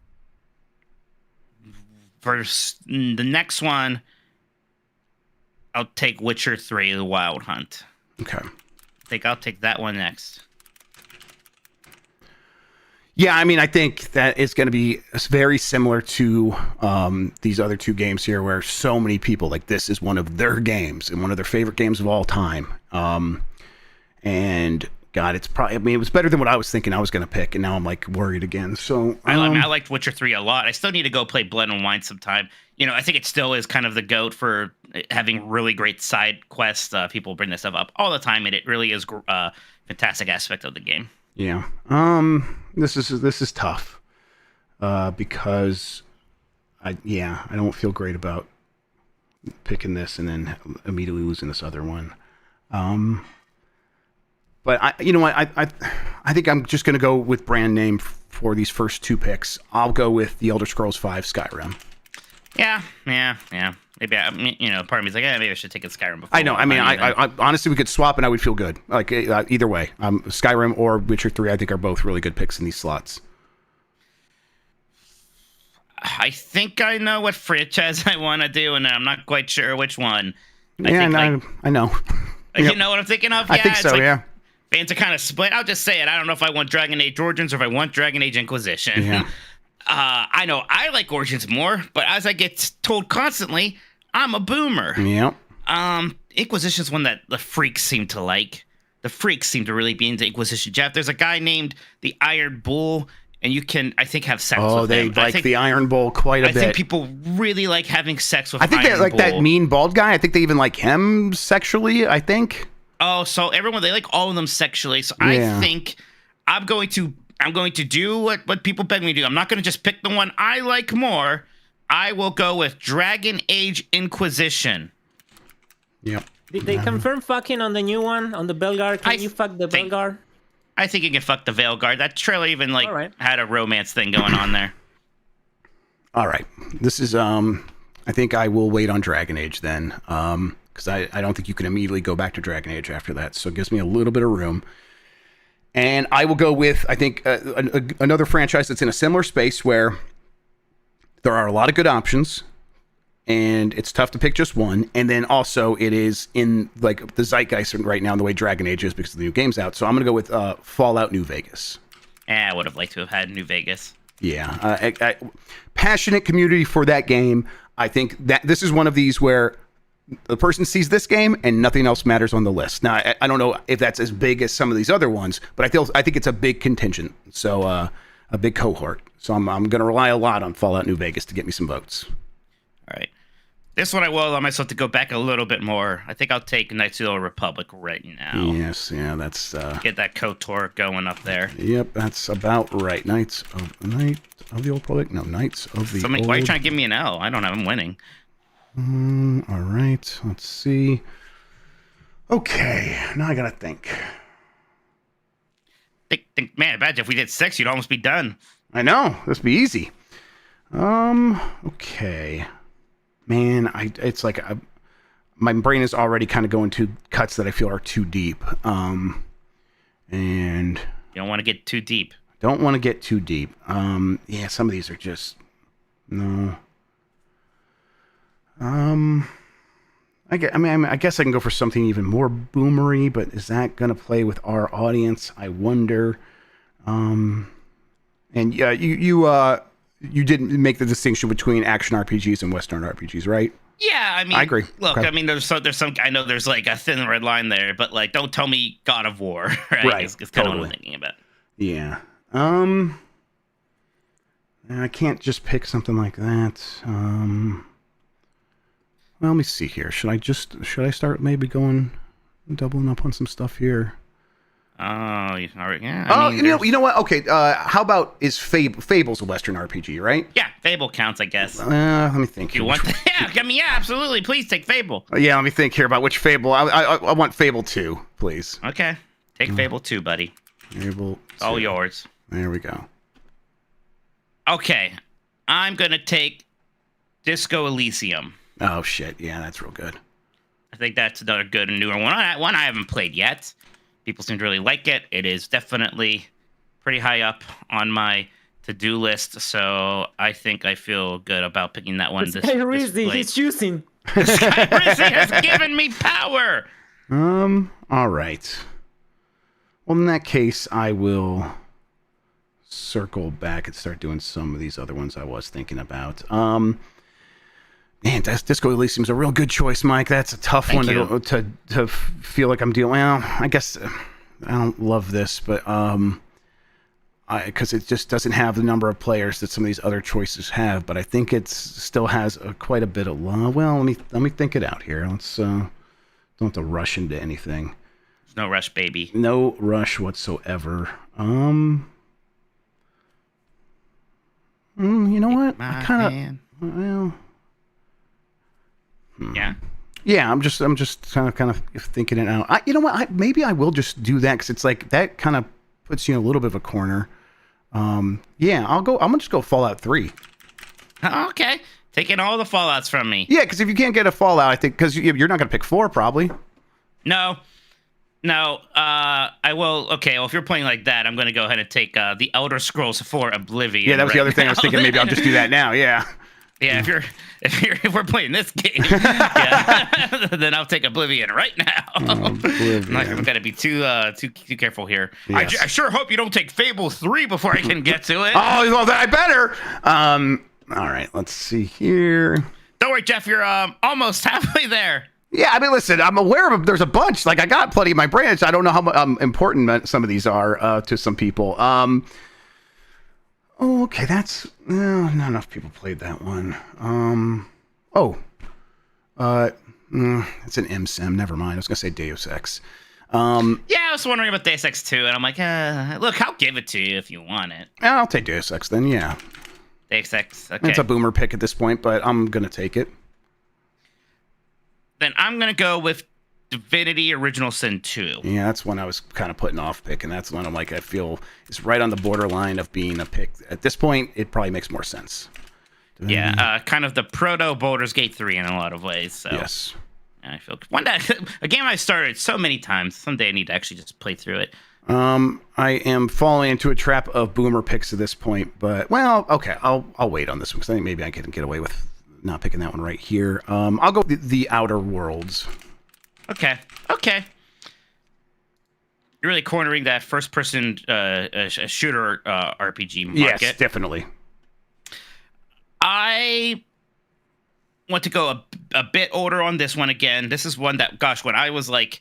for the next one, I'll take Witcher 3, The Wild Hunt. Okay. I think I'll take that one next. Yeah, I mean, I think that it's going to be very similar to these other two games here, where so many people, like, this is one of their games and one of their favorite games of all time. And God, it's probably, I mean, it was better than what I was thinking I was going to pick, and now I'm like worried again. So I liked Witcher 3 a lot. I still need to go play Blood and Wine sometime. You know, I think it still is kind of the GOAT for having really great side quests. People bring this stuff up all the time, and it really is a fantastic aspect of the game. Yeah. This is tough because I don't feel great about picking this and then immediately losing this other one. But I think I'm just going to go with brand name for these first two picks. I'll go with The Elder Scrolls V Skyrim. Yeah. Maybe part of me's like, maybe I should take a Skyrim before. I know. I mean, I honestly, we could swap and I would feel good. Like either way, Skyrim or Witcher 3, I think are both really good picks in these slots. I think I know what franchise I want to do, and I'm not quite sure which one. I know. Yep. You know what I'm thinking of? I think so. Like, yeah. Fans are kind of split. I'll just say it. I don't know if I want Dragon Age Origins or if I want Dragon Age Inquisition. Yeah. I know I like Origins more, but as I get told constantly, I'm a boomer. Yep. Inquisition's one that the freaks seem to like. The freaks seem to really be into Inquisition. Jeff, there's a guy named the Iron Bull, and you can, I think, have sex with him. Oh, they like the Iron Bull quite a bit. I think people really like having sex with Iron Bull. I think they like that mean bald guy. I think they even like him sexually, I think. Oh, so everyone, they like all of them sexually. So yeah. I think I'm going to do what people beg me to do. I'm not going to just pick the one I like more. I will go with Dragon Age Inquisition. Yep. Did they confirm fucking on the new one, on the Veilguard? Can you fuck the Veilguard? I think you can fuck the Veilguard. That trailer even had a romance thing going on there. All right. This is I think I will wait on Dragon Age then. Because I don't think you can immediately go back to Dragon Age after that. So it gives me a little bit of room. And I will go with, I think, another franchise that's in a similar space where there are a lot of good options. and it's tough to pick just one. And then also it is in like the zeitgeist right now, the way Dragon Age is because of the new game's out. So I'm gonna go with Fallout New Vegas. I would have liked to have had New Vegas. Yeah, passionate community for that game. I think that this is one of these where the person sees this game and nothing else matters on the list. Now, I don't know if that's as big as some of these other ones, but I think it's a big contingent. So a big cohort. So I'm going to rely a lot on Fallout New Vegas to get me some votes. All right. This one I will allow myself to go back a little bit more. I think I'll take Knights of the Old Republic right now. Yes, yeah, that's... Get that KOTOR going up there. Yep, that's about right. Knights of the Old Republic? No, Knights of the Old... Why are you trying to give me an L? I don't know. I'm winning. All right, let's see. Okay, now I got to think. Man, imagine if we did 6, you'd almost be done. I know, this would be easy. Okay. Man, it's like my brain is already kind of going to cuts that I feel are too deep. And you don't want to get too deep. Don't want to get too deep. Yeah, some of these are just no. I guess I can go for something even more boomery, but is that going to play with our audience? I wonder. And yeah, you didn't make the distinction between action RPGs and Western RPGs, right? Yeah, I mean, I agree. Look, Okay. I mean, there's some. I know there's like a thin red line there, but like, don't tell me God of War, right? Right, It's kind of totally. what I'm thinking about. Yeah. I can't just pick something like that. Well, let me see here. Should I start maybe doubling up on some stuff here? Oh, all right, yeah. Oh, I mean, you know what? Okay. How about is Fable's a Western RPG, right? yeah, Fable counts, I guess. Let me think. You want? Yeah, I mean, yeah, absolutely. Please take Fable. Yeah, let me think here about which Fable. I want Fable 2, please. Okay, take Fable 2, buddy. Fable 2. It's all yours. There we go. Okay, I'm gonna take Disco Elysium. Oh shit! Yeah, that's real good. I think that's another good and newer one. One I haven't played yet. People seem to really like it. It is definitely pretty high up on my to-do list, so I think I feel good about picking that one. This guy Rizzi, he's choosing. This guy Rizzi has given me power. All right. Well, in that case, I will circle back and start doing some of these other ones I was thinking about. Man, Disco Elysium is a real good choice, Mike. That's a tough Thank one you. to feel like I'm dealing. Well, I guess I don't love this, but because it just doesn't have the number of players that some of these other choices have. But I think it still has quite a bit of love. Well, let me think it out here. Let's don't have to rush into anything. There's no rush, baby. No rush whatsoever. You know what? I kind of well. Yeah. Yeah, I'm just kind of thinking it out. You know what? Maybe I will just do that because it's like that kind of puts you in a little bit of a corner. Yeah, I'm gonna just go Fallout 3. Okay, taking all the Fallouts from me. Yeah, because if you can't get a Fallout, I think because you're not gonna pick 4 probably. No. I will. Okay, well, if you're playing like that, I'm gonna go ahead and take the Elder Scrolls 4 Oblivion. Yeah, that was the right other thing I was thinking. Maybe I'll just do that now. Yeah. Yeah, if we're playing this game, yeah, then I'll take Oblivion right now. Oblivion. I'm not gonna be too careful here. Yes. I sure hope you don't take Fable 3 before I can get to it. Oh, well, I better. All right, let's see here. Don't worry, Jeff. You're almost halfway there. Yeah, I mean, listen, I'm aware of there's a bunch. Like, I got plenty in my brain. I don't know how important some of these are to some people. Oh, okay, that's not enough people played that one. It's an MSIM. Never mind. I was gonna say Deus Ex. Yeah, I was wondering about Deus Ex 2, and I'm like, look, I'll give it to you if you want it. I'll take Deus Ex then. Yeah, Deus Ex. Okay. it's a boomer pick at this point, but I'm gonna take it. Then I'm gonna go with Divinity Original Sin 2. Yeah, that's one I was kind of putting off picking. That's one I'm like, I feel is right on the borderline of being a pick. At this point, it probably makes more sense. Yeah, kind of the proto Baldur's Gate 3 in a lot of ways. So Yes. I feel a game I started so many times. Someday I need to actually just play through it. I am falling into a trap of boomer picks at this point, but well, okay, I'll wait on this one because I think maybe I can get away with not picking that one right here. I'll go with the Outer Worlds. Okay. You're really cornering that first-person shooter RPG market. Yes, definitely. I want to go a bit older on this one again. This is one that, gosh, when I was like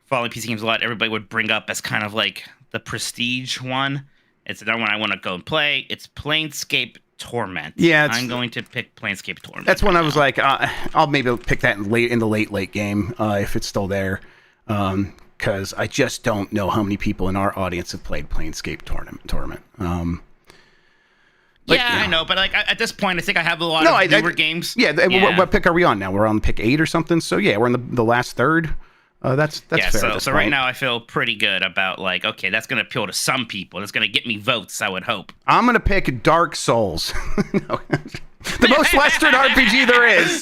following PC games a lot, everybody would bring up as kind of like the prestige one. It's another one I want to go and play. It's Planescape Torment. Yeah, I'm going to pick Planescape Torment. That's when I was like, I'll maybe pick that in the late game if it's still there, because I just don't know how many people in our audience have played Planescape Torment. I know, but like at this point, I think I have a lot of newer games. Yeah, what pick are we on now? We're on pick 8 or something. So yeah, we're in the last third. That's fair. So right now I feel pretty good about like, okay, that's going to appeal to some people. That's going to get me votes, I would hope. I'm going to pick Dark Souls. No. The most Western RPG there is.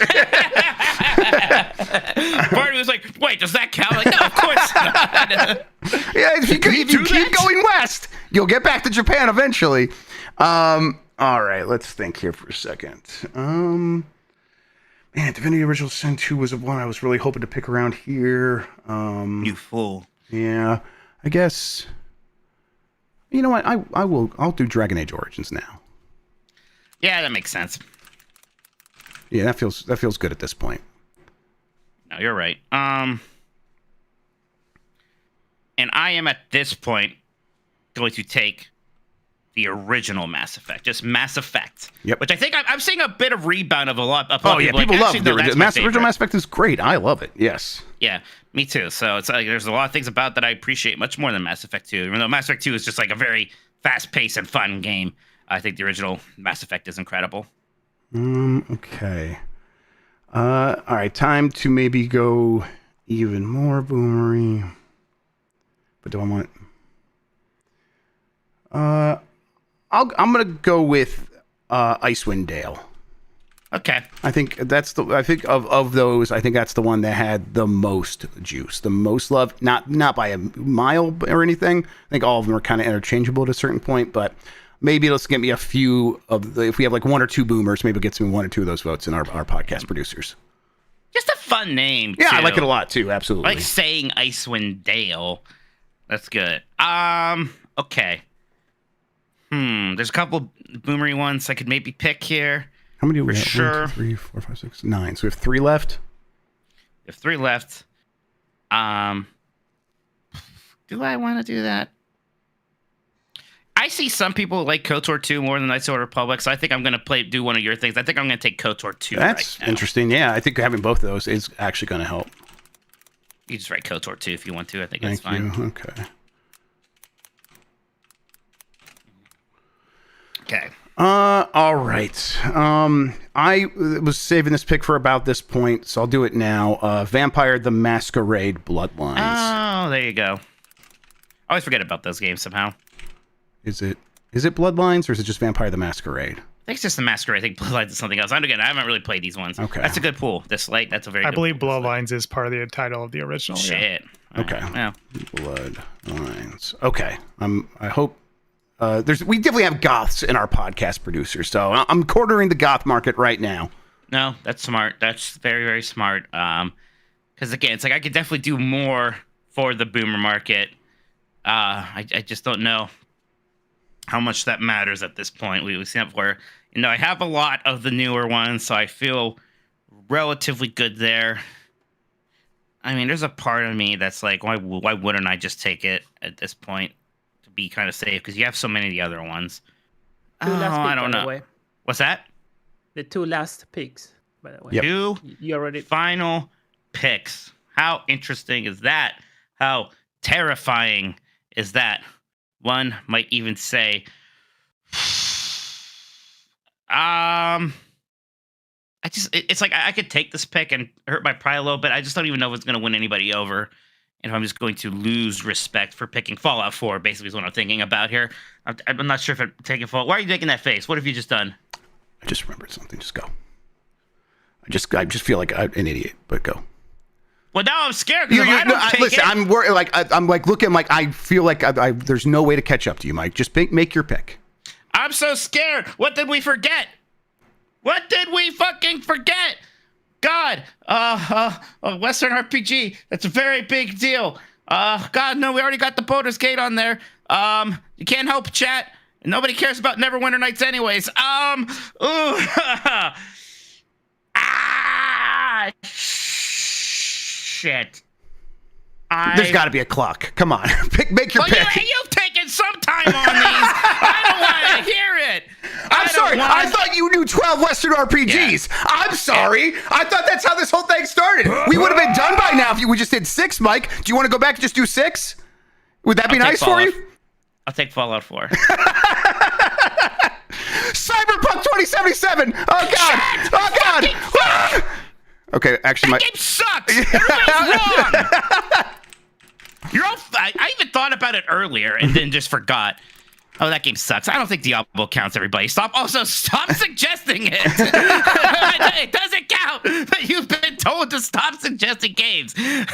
Part of me was like, wait, does that count? Like, no, of course not. Yeah, if you keep going west, you'll get back to Japan eventually. All right, let's think here for a second. Man, Divinity Original Sin 2 was one I was really hoping to pick around here. You fool. Yeah, I guess. You know what? I'll do Dragon Age Origins now. Yeah, that makes sense. Yeah, that feels good at this point. No, you're right. And I am at this point going to take the original Mass Effect, just Mass Effect. Yep. Which I think I'm seeing a bit of rebound of a lot of people. People love like, the original Mass Original Effect is great. I love it. Yes. Yeah, me too. So it's like there's a lot of things about that I appreciate much more than Mass Effect 2. Even though Mass Effect 2 is just like a very fast-paced and fun game, I think the original Mass Effect is incredible. Okay. All right, time to maybe go even more boomery. But do I want? I'm gonna go with Icewind Dale. Okay. I think of those, I think that's the one that had the most juice, the most love. Not by a mile or anything. I think all of them are kind of interchangeable at a certain point, but maybe it'll get me a few if we have like one or two boomers, maybe it gets me one or two of those votes in our podcast producers. Just a fun name. Yeah, too. I like it a lot too. Absolutely. I like saying Icewind Dale. That's good. Okay. There's a couple boomery ones I could maybe pick here. How many do we For have? sure. 1, 2, 3, 4, 5, 6, 9. So we have 3 left. We have 3 left. Do I want to do that? I see some people like KOTOR 2 more than Knights of the Old Republic, so I think I'm going to do one of your things. I think I'm going to take KOTOR 2 That's right now. interesting. Yeah, I think having both of those is actually going to help. You just write KOTOR 2 if you want to. I think Thank that's fine. you. Okay. Okay. All right. I was saving this pick for about this point, so I'll do it now. Vampire the Masquerade Bloodlines. Oh, there you go. I always forget about those games somehow. Is it Bloodlines or is it just Vampire the Masquerade? I think it's just the Masquerade. I think Bloodlines is something else. I haven't really played these ones. Okay. That's a good pool. That's a very I good believe pool. Bloodlines is part of the title of the original. Shit. Yeah. Okay. Yeah. Bloodlines. Okay. I hope we definitely have goths in our podcast producers, so I'm cornering the goth market right now. No, that's smart. That's very, very smart. Because again, it's like I could definitely do more for the boomer market. I just don't know how much that matters at this point. We've seen it where, I have a lot of the newer ones, so I feel relatively good there. I mean, there's a part of me that's like, why wouldn't I just take it at this point to be kind of safe? Because you have so many of the other ones. I don't know. Way. What's that? The 2 last picks, by the way. Yep. 2 You already final picks. How interesting is that? How terrifying is that? One might even say, it's like I could take this pick and hurt my pride a little bit. I just don't even know if it's going to win anybody over. And if I'm just going to lose respect for picking Fallout 4, basically is what I'm thinking about here. I'm not sure if I'm taking Fallout. Why are you making that face? What have you just done? I just remembered something. Just go. I just feel like I'm an idiot, but go. Well, now I'm scared because I don't take listen, it. I'm worried. I'm looking. I feel like there's no way to catch up to you, Mike. Just make your pick. I'm so scared. What did we forget? What did we fucking forget? God, Western RPG. That's a very big deal. God, no, we already got the Baldur's Gate on there. You can't help chat. Nobody cares about Neverwinter Nights anyways. Shit. There's got to be a clock. Come on, make your pick. You've taken some time on these. I don't want to hear it. I'm sorry. I thought you knew 12 Western RPGs. Yeah. I'm sorry. I thought that's how this whole thing started. We would have been done by now if we just did 6, Mike. Do you want to go back and just do 6? Would that be nice for you? I'll take Fallout 4. Cyberpunk 2077. Oh, God. Shit! Oh, God. Okay, actually, that game sucks. Everybody's wrong. I even thought about it earlier and then just forgot. Oh, that game sucks. I don't think Diablo counts, everybody. Stop suggesting it. It doesn't count. You've been told to stop suggesting games. I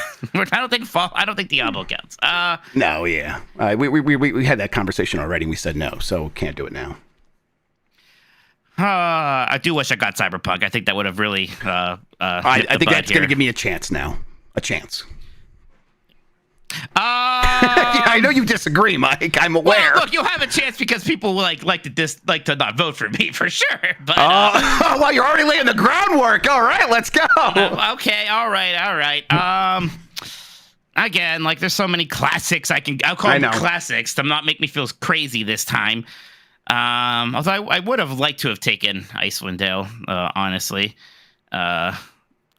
don't think Diablo counts. No, yeah. We had that conversation already and we said no, so can't do it now. I do wish I got Cyberpunk. I think that would have really I think that's going to give me a chance now. A chance. Yeah, I know you disagree, Mike. I'm aware. Well, look, you'll have a chance because people like to not vote for me for sure. But well, you're already laying the groundwork. All right, let's go. Okay, all right. Again, like there's so many classics I'll call them classics to not make me feel crazy this time. Although I would have liked to have taken Icewind Dale, honestly.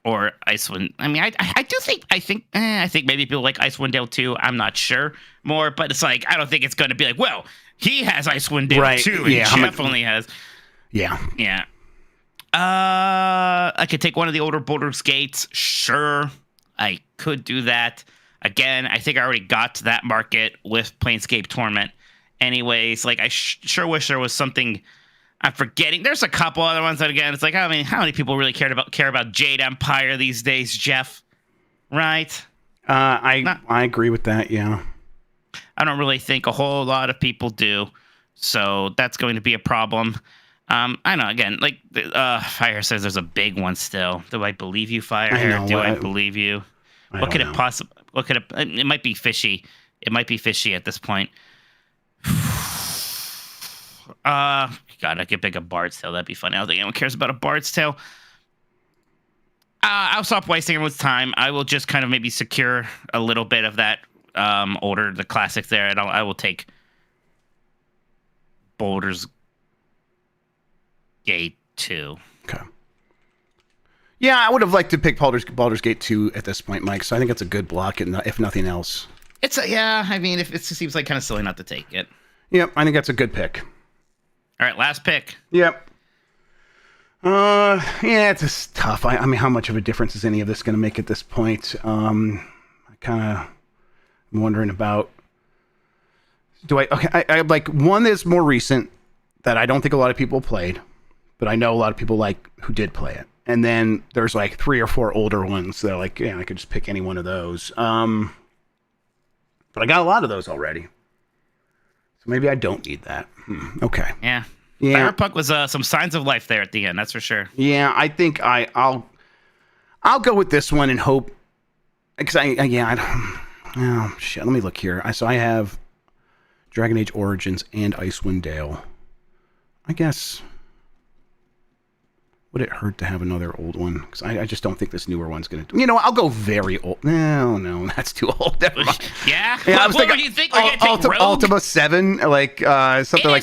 Or Icewind. I mean, I think maybe people like Icewind Dale too. I'm not sure more, but it's like I don't think it's going to be like, well, he has Icewind Dale too, and Jeff only has. Yeah. Yeah. I could take one of the older Baldur's Gates. Sure, I could do that. Again, I think I already got to that market with Planescape Torment. Anyways, like I sure wish there was something. I'm forgetting. There's a couple other ones that, again, it's like, I mean, how many people really care about Jade Empire these days, Jeff? Right? I agree with that, yeah. I don't really think a whole lot of people do, so that's going to be a problem. I know, again, like, Fire says there's a big one still. Do I believe you, Fire? Do I believe you? What could it possibly... It might be fishy. It might be fishy at this point. God, I could pick a Bard's Tale. That'd be funny. I don't think anyone cares about a Bard's Tale. I'll stop wasting everyone's time. I will just kind of maybe secure a little bit of that the classics there, and I will take Baldur's Gate 2. Okay. Yeah, I would have liked to pick Baldur's Gate 2 at this point, Mike. So I think it's a good block, if nothing else. I mean, if it seems like kind of silly not to take it. Yep, I think that's a good pick. All right, last pick. Yep. Yeah, it's just tough. I mean, how much of a difference is any of this going to make at this point? I kind of am wondering about. I like one that's more recent that I don't think a lot of people played, but I know a lot of people who did play it. And then there's like 3 or 4 older ones that I could just pick any one of those. But I got a lot of those already. So maybe I don't need that. Okay. Yeah. Cyberpunk was some signs of life there at the end. That's for sure. Yeah, I think I'll go with this one and hope. Because oh shit. Let me look here. So I have Dragon Age Origins and Icewind Dale. I guess. Would it hurt to have another old one? Because I just don't think this newer one's going to... I'll go very old. No, that's too old. Never mind. Yeah? I was thinking, what do you think? Ultima 7, something like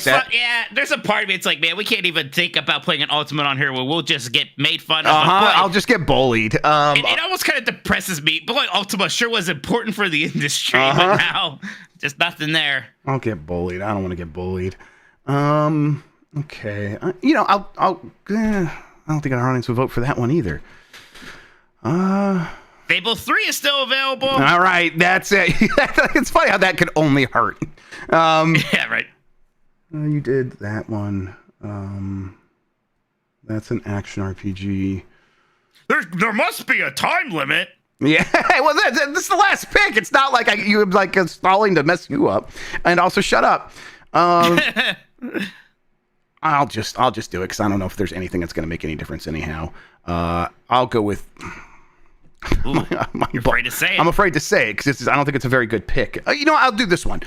that. Yeah, there's a part of me, it's like, man, we can't even think about playing an Ultimate on here where we'll just get made fun of. I'll just get bullied. It almost kind of depresses me. But Ultima sure was important for the industry, but now, just nothing there. I'll get bullied. I don't want to get bullied. Okay. I don't think our audience will vote for that one either. Fable 3 is still available. All right, that's it. It's funny how that could only hurt. Yeah, right. You did that one. That's an action RPG. There must be a time limit. Yeah, well, this is the last pick. It's not like you stalling to mess you up. And also, shut up. I'll just do it because I don't know if there's anything that's going to make any difference anyhow. I'll go with. Ooh, you're afraid to say it. I'm afraid to say it because I don't think it's a very good pick. I'll do this one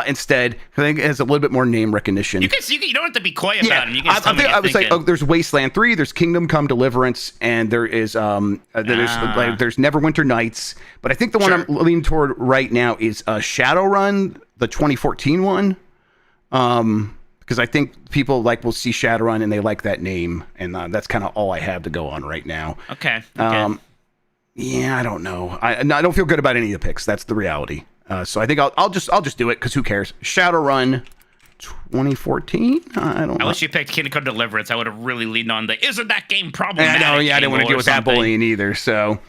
instead. I think it has a little bit more name recognition. You don't have to be coy about it. You can just tell me I was like, there's Wasteland 3, there's Kingdom Come Deliverance, and there is there's Neverwinter Nights. But I think the one I'm leaning toward right now is Shadowrun, the 2014 one. Because I think people will see Shadowrun and they like that name, and that's kind of all I have to go on right now. Okay. Yeah, I don't know. I don't feel good about any of the picks. That's the reality. So I think I'll just do it because who cares? Shadowrun 2014. I don't know. I wish you picked Kingdom Come Deliverance. I would have really leaned on isn't that game problematic? I know. Yeah, I didn't want to deal with that something. bullying either. So,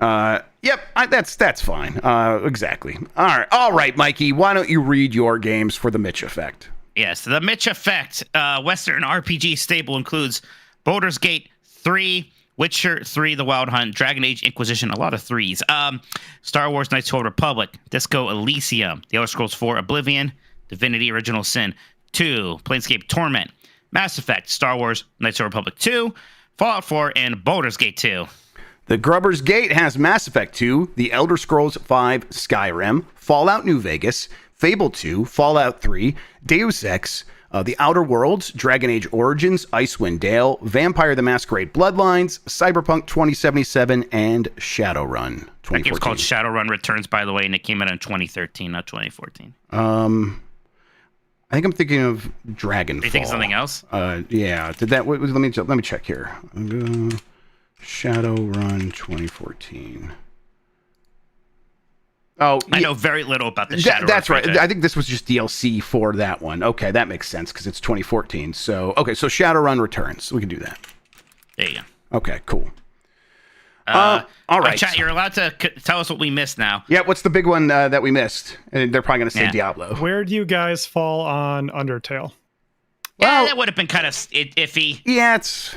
that's fine. Exactly. All right, Mikey. Why don't you read your games for the Mitch Effect? Yes, the Mitch Effect Western RPG stable includes Baldur's Gate 3, Witcher 3, The Wild Hunt, Dragon Age Inquisition, a lot of threes. Star Wars Knights of the Old Republic, Disco Elysium, The Elder Scrolls 4, Oblivion, Divinity Original Sin 2, Planescape Torment, Mass Effect, Star Wars Knights of the Republic 2, Fallout 4, and Baldur's Gate 2. The Grubber's Gate has Mass Effect 2, The Elder Scrolls 5, Skyrim, Fallout New Vegas, Fable 2, Fallout 3, Deus Ex, The Outer Worlds, Dragon Age Origins, Icewind Dale, Vampire the Masquerade Bloodlines, Cyberpunk 2077, and Shadowrun 2014. That game's called Shadowrun Returns, by the way, and it came out in 2013, not 2014. I think I'm thinking of Dragonfall. You think something else? Yeah. Did that? Let me check here. Shadowrun 2014. Oh, I know very little about the Shadowrun. That's right. project. I think this was just DLC for that one. Okay, that makes sense because it's 2014. So Shadowrun Returns. We can do that. There you go. Okay, cool. All right. Chat, you're allowed to tell us what we missed now. Yeah, what's the big one that we missed? And they're probably going to say Diablo. Where do you guys fall on Undertale? Yeah, that would have been kind of iffy. Yeah, it's...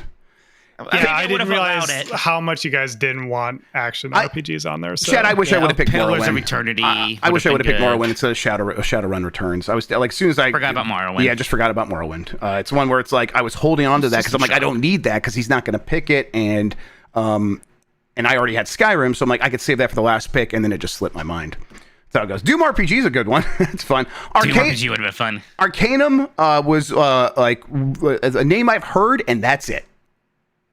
I didn't realize how much you guys didn't want action RPGs on there. So. Chad, I wish I would have picked Pillars Morrowind. of Eternity. I wish I would have picked Morrowind instead of Shadowrun Returns. I was like, as soon as I forgot about Morrowind. Yeah, I just forgot about Morrowind. It's one where it's like I was holding on to that because I'm like, I don't need that because he's not going to pick it, and I already had Skyrim, so I'm like, I could save that for the last pick, and then it just slipped my mind. That's how it goes. Doom RPG is a good one. It's fun. Doom RPG would have been fun. Arcanum was like a name I've heard, and that's it.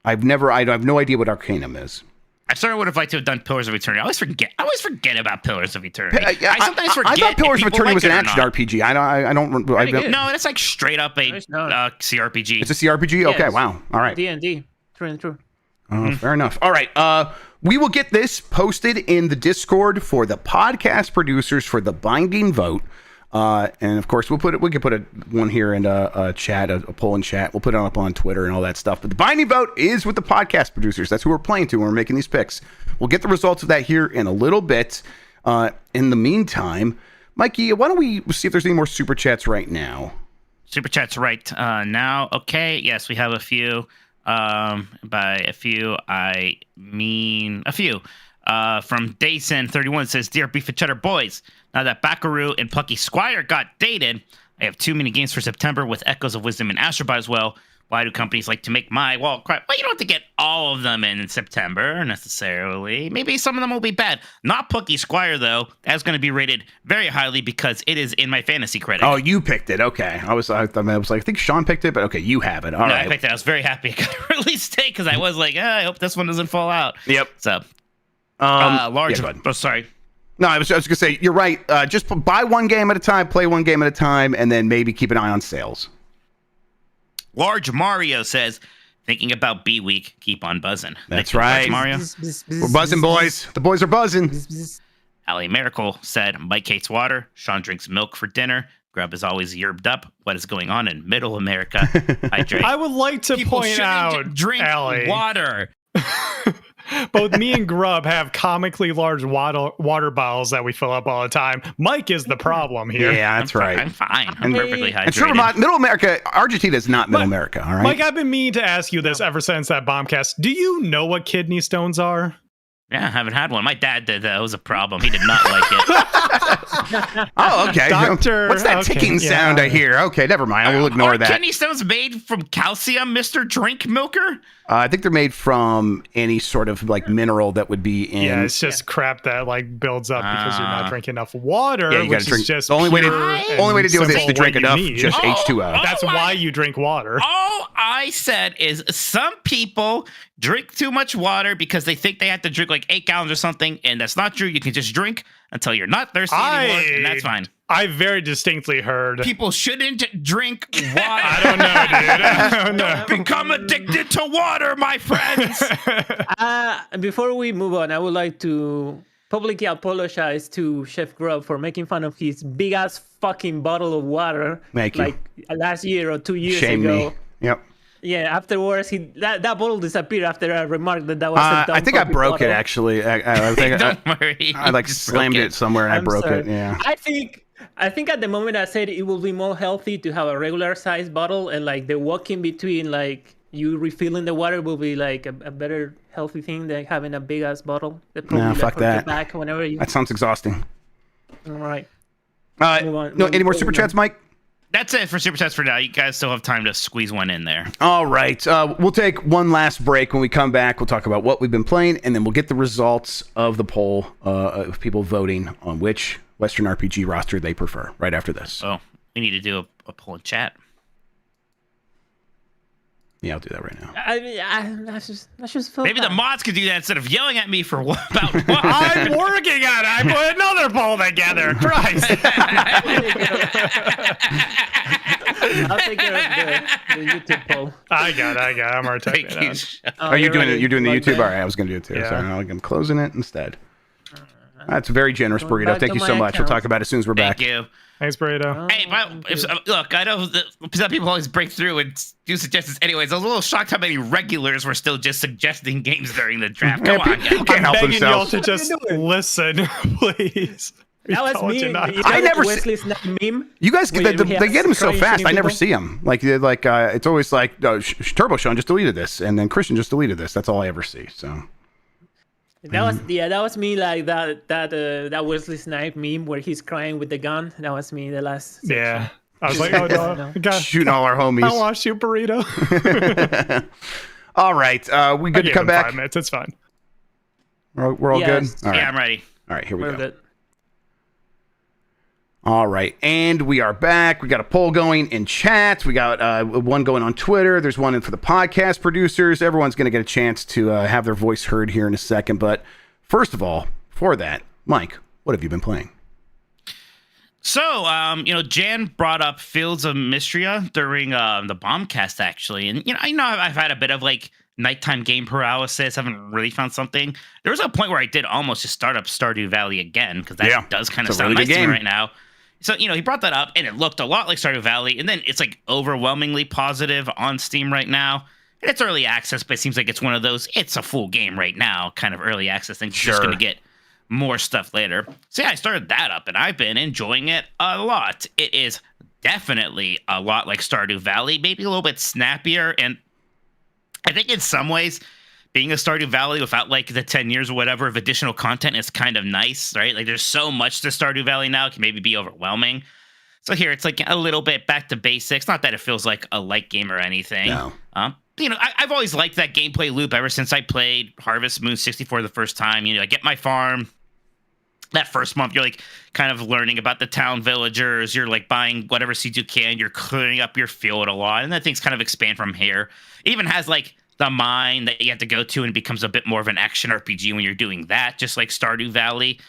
I have no idea what Arcanum is. I sort of would have liked to have done Pillars of Eternity. I always forget about Pillars of Eternity. I sometimes forget. I thought Pillars of Eternity was an action RPG. I don't. No, it's like straight up a CRPG. It's a CRPG. Okay, wow. All right. D&D. True. Fair enough. All right. We will get this posted in the Discord for the podcast producers for the binding vote. And of course, we can put one here in a chat, a poll in chat. We'll put it up on Twitter and all that stuff. But the binding vote is with the podcast producers. That's who we're playing to when we're making these picks. We'll get the results of that here in a little bit. In the meantime, Mikey, why don't we see if there's any more super chats right now? Super chats right now. Okay. Yes, we have a few. By a few, I mean a few. From Dayson31 says, Dear Beef and Cheddar Boys, now that Bakaru and Pucky Squire got dated, I have too many games for September with Echoes of Wisdom and Astrobot as well. Why do companies like to make my wall cry? Well, you don't have to get all of them in September necessarily. Maybe some of them will be bad. Not Pucky Squire, though. That's going to be rated very highly because it is in my fantasy critic. Oh, you picked it. Okay. I think Sean picked it, but okay, you have it. All right. I picked it. I was very happy it got a release date because I was like, I hope this one doesn't fall out. Yep. So, large. Yeah, oh, sorry. No, I was going to say, you're right. Just buy one game at a time, play one game at a time, and then maybe keep an eye on sales. Large Mario says, thinking about B Week, keep on buzzing. That's right. Mario. We're buzzing, boys. The boys are buzzing. Ali Miracle said, Mike hates water. Sean drinks milk for dinner. Grubb is always yerbed up. What is going on in Middle America? Hydrate. I would like to point out, drink Allie, water. both me and Grubb have comically large water bottles that we fill up all the time. Mike is the problem here. Yeah, that's right. I'm fine. I'm perfectly hydrated. And sure, Middle America, Argentina is not Middle America, all right? Mike, I've been meaning to ask you this ever since that bombcast. Do you know what kidney stones are? Yeah, I haven't had one. My dad did that. It was a problem. He did not like it. Oh, okay. Doctor- What's that okay, ticking yeah. sound I hear? Okay, never mind. I will ignore Are that. kidney stones made from calcium, Mr. Drink Milker? I think they're made from any sort of like mineral that would be in. Yeah, it's just crap that like builds up because you're not drinking enough water. Yeah, you which gotta drink. is just The only way to pure and only way to do this is simple to drink what you enough, need. just H2O. That's why you drink water. All I said is some people drink too much water because they think they have to drink like 8 gallons or something, and that's not true. You can just drink until you're not thirsty anymore, and that's fine. I very distinctly heard. People shouldn't drink water. I don't know, dude. I don't know. Become addicted to water, my friends. Before we move on, I would like to publicly apologize to Chef Grubb for making fun of his big ass fucking bottle of water. Thank you. Like last year or 2 years Shame ago. me. Yep. Yeah, afterwards that bottle disappeared after I remarked that was a dumb I think I fucking broke bottle. it actually. I think Don't worry. I like Just slammed broke it somewhere and I I'm broke sorry. it. Yeah. I think at the moment I said it will be more healthy to have a regular size bottle, and like the walking between like you refilling the water will be like a better healthy thing than having a big ass bottle. That probably, like, fuck hurt your that. back whenever you. That sounds exhausting. All right. No, Move on. any more super chats, Mike? That's it for Super Chats for now. You guys still have time to squeeze one in there. All right. We'll take one last break. When we come back, we'll talk about what we've been playing, and then we'll get the results of the poll of people voting on which Western RPG roster they prefer right after this. Oh, we need to do a poll in chat. Yeah, I'll do that right now. I mean, that's just feel Maybe the bad. mods could do that instead of yelling at me for about what? I'm working on it. I put another poll together. Christ. I'll take care of the YouTube poll. I got it. I'm already typing Thank you. it out. Oh, you're doing it. You're doing the Like YouTube. that. All right, I was going to do it too. Yeah. So I'm closing it instead. That's very generous, Going Burrito. back Thank to you so my much. We'll account. talk about it as soon as we're back. Thank you. Thanks, Burrito. Hey, look, I know that some people always break through and do suggestions. Anyways, I was a little shocked how many regulars were still just suggesting games during the draft. Come Yeah, on, people guys. can't help Begging y'all themselves. to just listen, please. That was Told me. you You not. know I that never Wesley Snipes meme. You guys, Where they he get them has so fast. crazy I never people. see them. Like it's always like Turbo Sean just deleted this, and then Christian just deleted this. That's all I ever see. So That was me. Like that Wesley Snipes meme where he's crying with the gun. That was me. The last. Yeah. I was like, oh, no. God, shooting all our I homies. want to shoot Burrito. All right, we good to Give come him back. 5 minutes. It's fine. We're all Yes. good. All right. Yeah, I'm ready. All right, here we We're go. good. All right, and we are back. We got a poll going in chat. We got one going on Twitter. There's one in for the podcast producers. Everyone's going to get a chance to have their voice heard here in a second. But first of all, before that, Mike, what have you been playing? So, Jan brought up Fields of Mystria during the Bombcast, actually. And, I know I've had a bit of, like, nighttime game paralysis. Haven't really found something. There was a point where I did almost just start up Stardew Valley again, because that does kind of It's a sound really nice good to me game. right now. So, he brought that up, and it looked a lot like Stardew Valley. And then it's, like, overwhelmingly positive on Steam right now. And it's early access, but it seems like it's one of those, it's a full game right now, kind of early access thing. You're just going to get more stuff later. So yeah, I started that up and I've been enjoying it a lot. It is definitely a lot like Stardew Valley, maybe a little bit snappier. And I think in some ways, being a Stardew Valley without like the 10 years or whatever of additional content is kind of nice, right? Like there's so much to Stardew Valley now, it can maybe be overwhelming. So here it's like a little bit back to basics. Not that it feels like a light game or anything. No. I've always liked that gameplay loop ever since I played Harvest Moon 64 the first time. I get my farm. That first month, you're like kind of learning about the town villagers. You're like buying whatever seeds you can. You're clearing up your field a lot. And then things kind of expand from here. It even has like the mine that you have to go to and it becomes a bit more of an action RPG when you're doing that, just like Stardew Valley.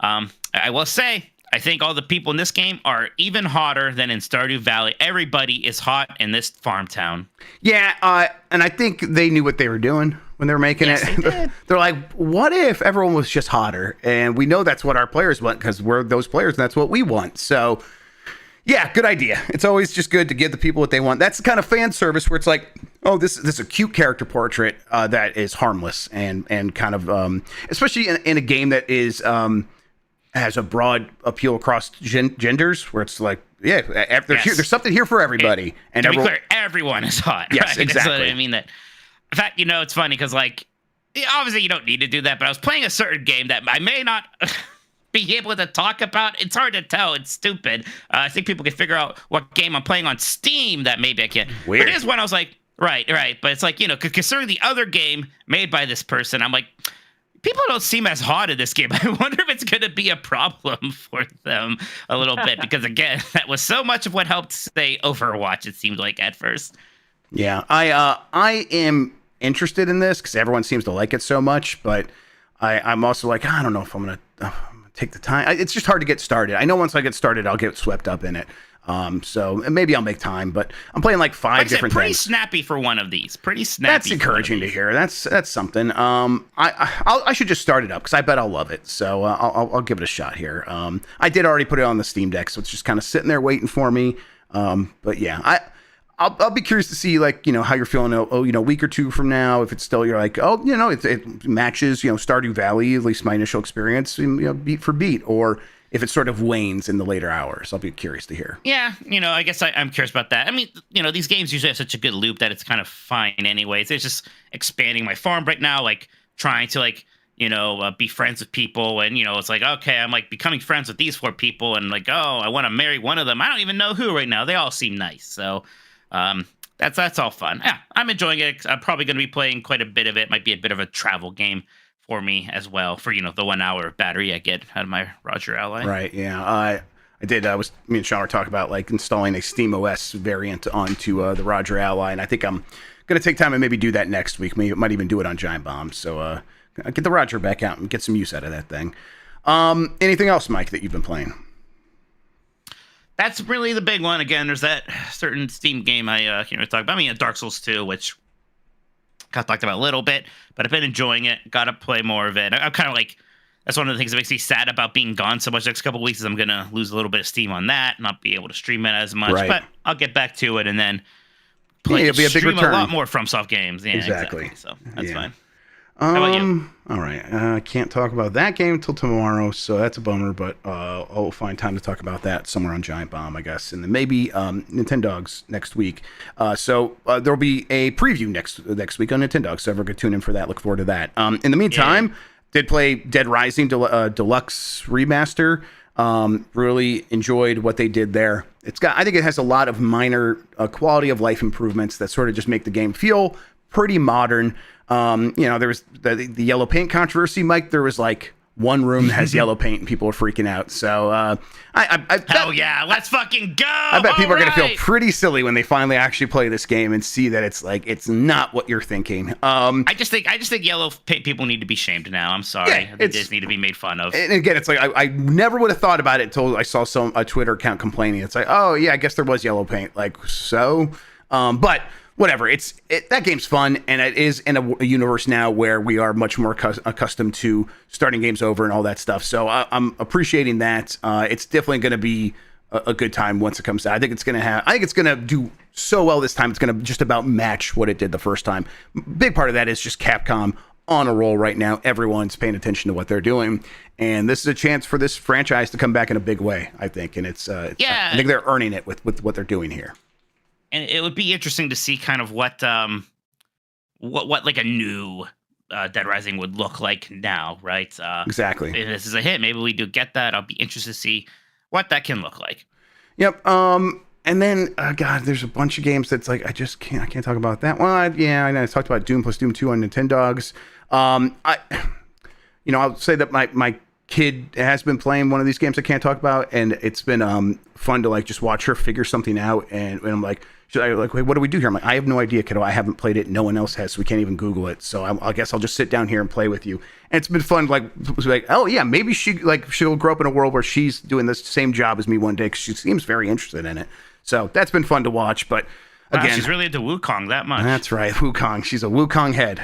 I will say, I think all the people in this game are even hotter than in Stardew Valley. Everybody is hot in this farm town. Yeah, and I think they knew what they were doing when they were making Yes, it. they did. They're like, what if everyone was just hotter? And we know that's what our players want because we're those players and that's what we want. So, yeah, good idea. It's always just good to give the people what they want. That's the kind of fan service where it's like, oh, this is a cute character portrait that is harmless and kind of, especially in a game that is has a broad appeal across genders, where it's like, yeah, there's something here for everybody. And to be clear, everyone is hot. Yes, right? exactly. That's what I mean. That, in fact, it's funny because, like, obviously you don't need to do that, but I was playing a certain game that I may not be able to talk about. It's hard to tell. It's stupid. I think people can figure out what game I'm playing on Steam that maybe I can. Weird. But it is one I was like, right. But it's like, considering the other game made by this person, I'm like, people don't seem as hot in this game. I wonder if it's going to be a problem for them a little bit. Because, again, that was so much of what helped say Overwatch, it seemed like at first. Yeah, I am interested in this because everyone seems to like it so much. But I'm also like, I don't know if I'm going to take the time. It's just hard to get started. I know once I get started, I'll get swept up in it. So maybe I'll make time, but I'm playing like five different pretty things. Snappy for one of these. Pretty snappy. That's encouraging to hear. That's something. I should just start it up because I bet I'll love it. So I'll give it a shot here. I did already put it on the Steam Deck, so it's just kind of sitting there waiting for me. But yeah, I'll be curious to see like how you're feeling. A week or two from now, if it's still you're like it matches Stardew Valley, at least my initial experience, beat for beat, or if it sort of wanes in the later hours. I'll be curious to hear. Yeah, I guess I'm curious about that. I mean, these games usually have such a good loop that it's kind of fine anyways. It's just expanding my farm right now, like trying to be friends with people. And, it's like, okay, I'm like becoming friends with these 4 people and like, oh, I want to marry one of them. I don't even know who right now. They all seem nice. So that's all fun. Yeah, I'm enjoying it. I'm probably going to be playing quite a bit of it. Might be a bit of a travel game for me as well, for the 1 hour battery I get out of my Roger Ally. Right. Yeah. I did. Me and Sean were talking about like installing a Steam OS variant onto the Roger Ally, and I think I'm gonna take time and maybe do that next week. Might even do it on Giant Bomb. So get the Roger back out and get some use out of that thing. Anything else, Mike, that you've been playing? That's really the big one. Again, there's that certain Steam game I can't really talk about. I mean, Dark Souls 2, which got talked about a little bit, but I've been enjoying it. Got to play more of it. I'm kind of like, that's one of the things that makes me sad about being gone so much the next couple of weeks is I'm going to lose a little bit of steam on that, not be able to stream it as much, but I'll get back to it and then it'll be a big return. A lot more FromSoft games. Yeah, exactly. So that's fine. How about you? All right. I can't talk about that game until tomorrow, so that's a bummer, but I'll find time to talk about that somewhere on Giant Bomb, I guess, and then maybe Nintendogs next week. So there'll be a preview next week on Nintendogs, so everyone can tune in for that. Look forward to that. In the meantime, did play Dead Rising Deluxe Remaster. Really enjoyed what they did there. I think it has a lot of minor quality of life improvements that sort of just make the game feel pretty modern. There was the yellow paint controversy, Mike. There was like one room that has yellow paint and people are freaking out. So hell yeah, let's fucking go. I bet people are going to feel pretty silly when they finally actually play this game and see that it's not what you're thinking. I just think yellow paint people need to be shamed now. I'm sorry. Yeah, they just need to be made fun of. And again, it's like I never would have thought about it until I saw a Twitter account complaining. It's like, oh yeah, I guess there was yellow paint. Like, so, but whatever. That game's fun, and it is in a universe now where we are much more accustomed to starting games over and all that stuff. So I'm appreciating that. It's definitely going to be a good time once it comes out. I think it's going to do so well this time. It's going to just about match what it did the first time. Big part of that is just Capcom on a roll right now. Everyone's paying attention to what they're doing, and this is a chance for this franchise to come back in a big way, I think. And I think they're earning it with what they're doing here. And it would be interesting to see kind of what like a new Dead Rising would look like now, right? Exactly. If this is a hit, maybe we do get that. I'll be interested to see what that can look like. Yep. And then, God, there's a bunch of games that's like I can't talk about that one. I talked about Doom plus Doom 2 on Nintendogs. I'll say that my kid has been playing one of these games I can't talk about, and it's been fun to like just watch her figure something out. And I'm like, wait, what do we do here? I'm like, I have no idea, kiddo. I haven't played it. No one else has, so we can't even Google it. So I guess I'll just sit down here and play with you. And it's been fun, like oh yeah, maybe she'll grow up in a world where she's doing the same job as me one day because she seems very interested in it. So that's been fun to watch. But again, she's really into Wukong that much. That's right, Wukong. She's a Wukong head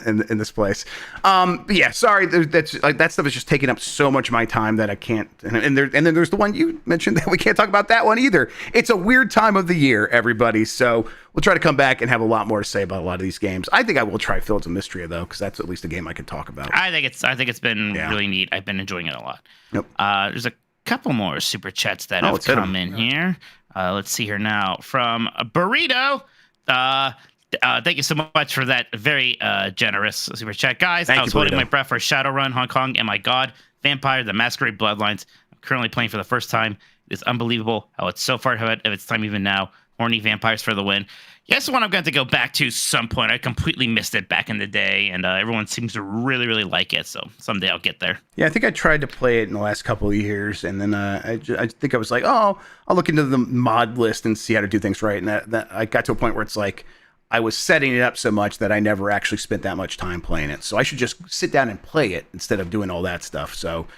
in this place. But yeah, sorry, that stuff is just taking up so much of my time that I can't. And then there's the one you mentioned that we can't talk about that one either. It's a weird time of the year, everybody. So we'll try to come back and have a lot more to say about a lot of these games. I think I will try Fields of Mystery though, because that's at least a game I can talk about. I think it's been really neat. I've been enjoying it a lot. Yep. There's a couple more super chats that have come in here. Let's see here now from Burrito. Thank you so much for that very generous super chat, guys. I was holding my breath for Shadowrun Hong Kong, and my God, Vampire: The Masquerade Bloodlines. I'm currently playing for the first time. It is unbelievable how it's so far ahead of its time even now. Horny Vampires for the win. Yeah, it's the one I'm going to go back to some point. I completely missed it back in the day, and everyone seems to really, really like it. So someday I'll get there. Yeah, I think I tried to play it in the last couple of years, and then I think I was like, oh, I'll look into the mod list and see how to do things right. And that I got to a point where it's like I was setting it up so much that I never actually spent that much time playing it. So I should just sit down and play it instead of doing all that stuff. So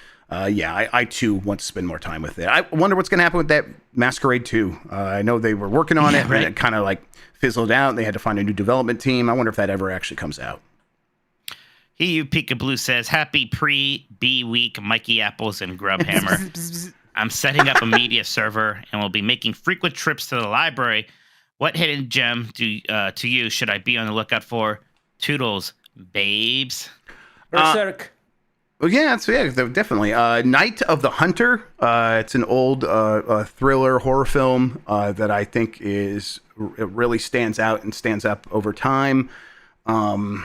yeah, I too want to spend more time with it. I wonder what's going to happen with that Masquerade 2. I know they were working on it, right? And it kind of like fizzled out. They had to find a new development team. I wonder if that ever actually comes out. He Pika Blue says, "Happy pre-B week, Mikey Apples and Grubb Hammer. I'm setting up a media server and will be making frequent trips to the library. What hidden gem to you should I be on the lookout for? Toodles, babes." Berserk. Well, yeah, definitely. Night of the Hunter. It's an old thriller horror film that I think it really stands out and stands up over time. I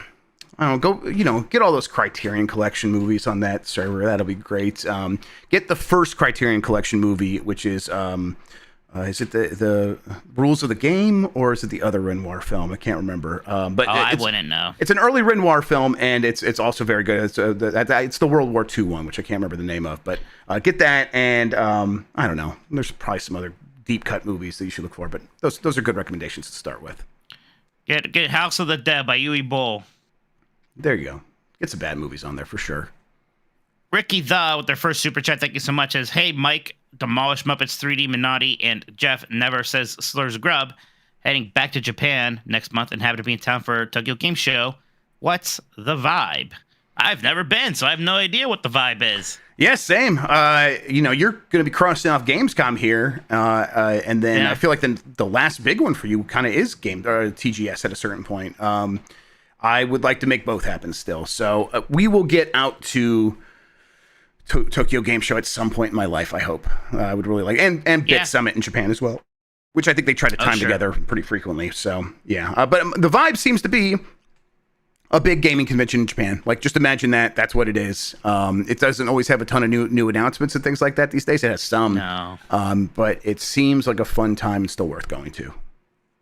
don't know, get all those Criterion Collection movies on that server. That'll be great. Get the first Criterion Collection movie, which is it the Rules of the Game, or is it the other Renoir film? I can't remember. But I wouldn't know. It's an early Renoir film, and it's also very good. It's the World War II one, which I can't remember the name of. But get that, and I don't know. There's probably some other deep cut movies that you should look for, but those are good recommendations to start with. Get House of the Dead by Yui Boll. There you go. Get some bad movies on there for sure. Ricky with their first super chat. Thank you so much. As hey Mike, Demolish Muppets 3D Minotti, and Jeff never says slurs Grubb, heading back to Japan next month and happen to be in town for Tokyo Game Show. What's the vibe? I've never been, so I have no idea what the vibe is. Yeah, same. You're going to be crossing off Gamescom here, and then I feel like the last big one for you kind of is TGS at a certain point. I would like to make both happen still, so we will get out to Tokyo Game Show at some point in my life, I hope. I would really like, and Bit Summit in Japan as well, which I think they try to time together pretty frequently. So yeah, but the vibe seems to be a big gaming convention in Japan. Like, just imagine that's what it is. It doesn't always have a ton of new announcements and things like that these days. It has some, but it seems like a fun time and still worth going to.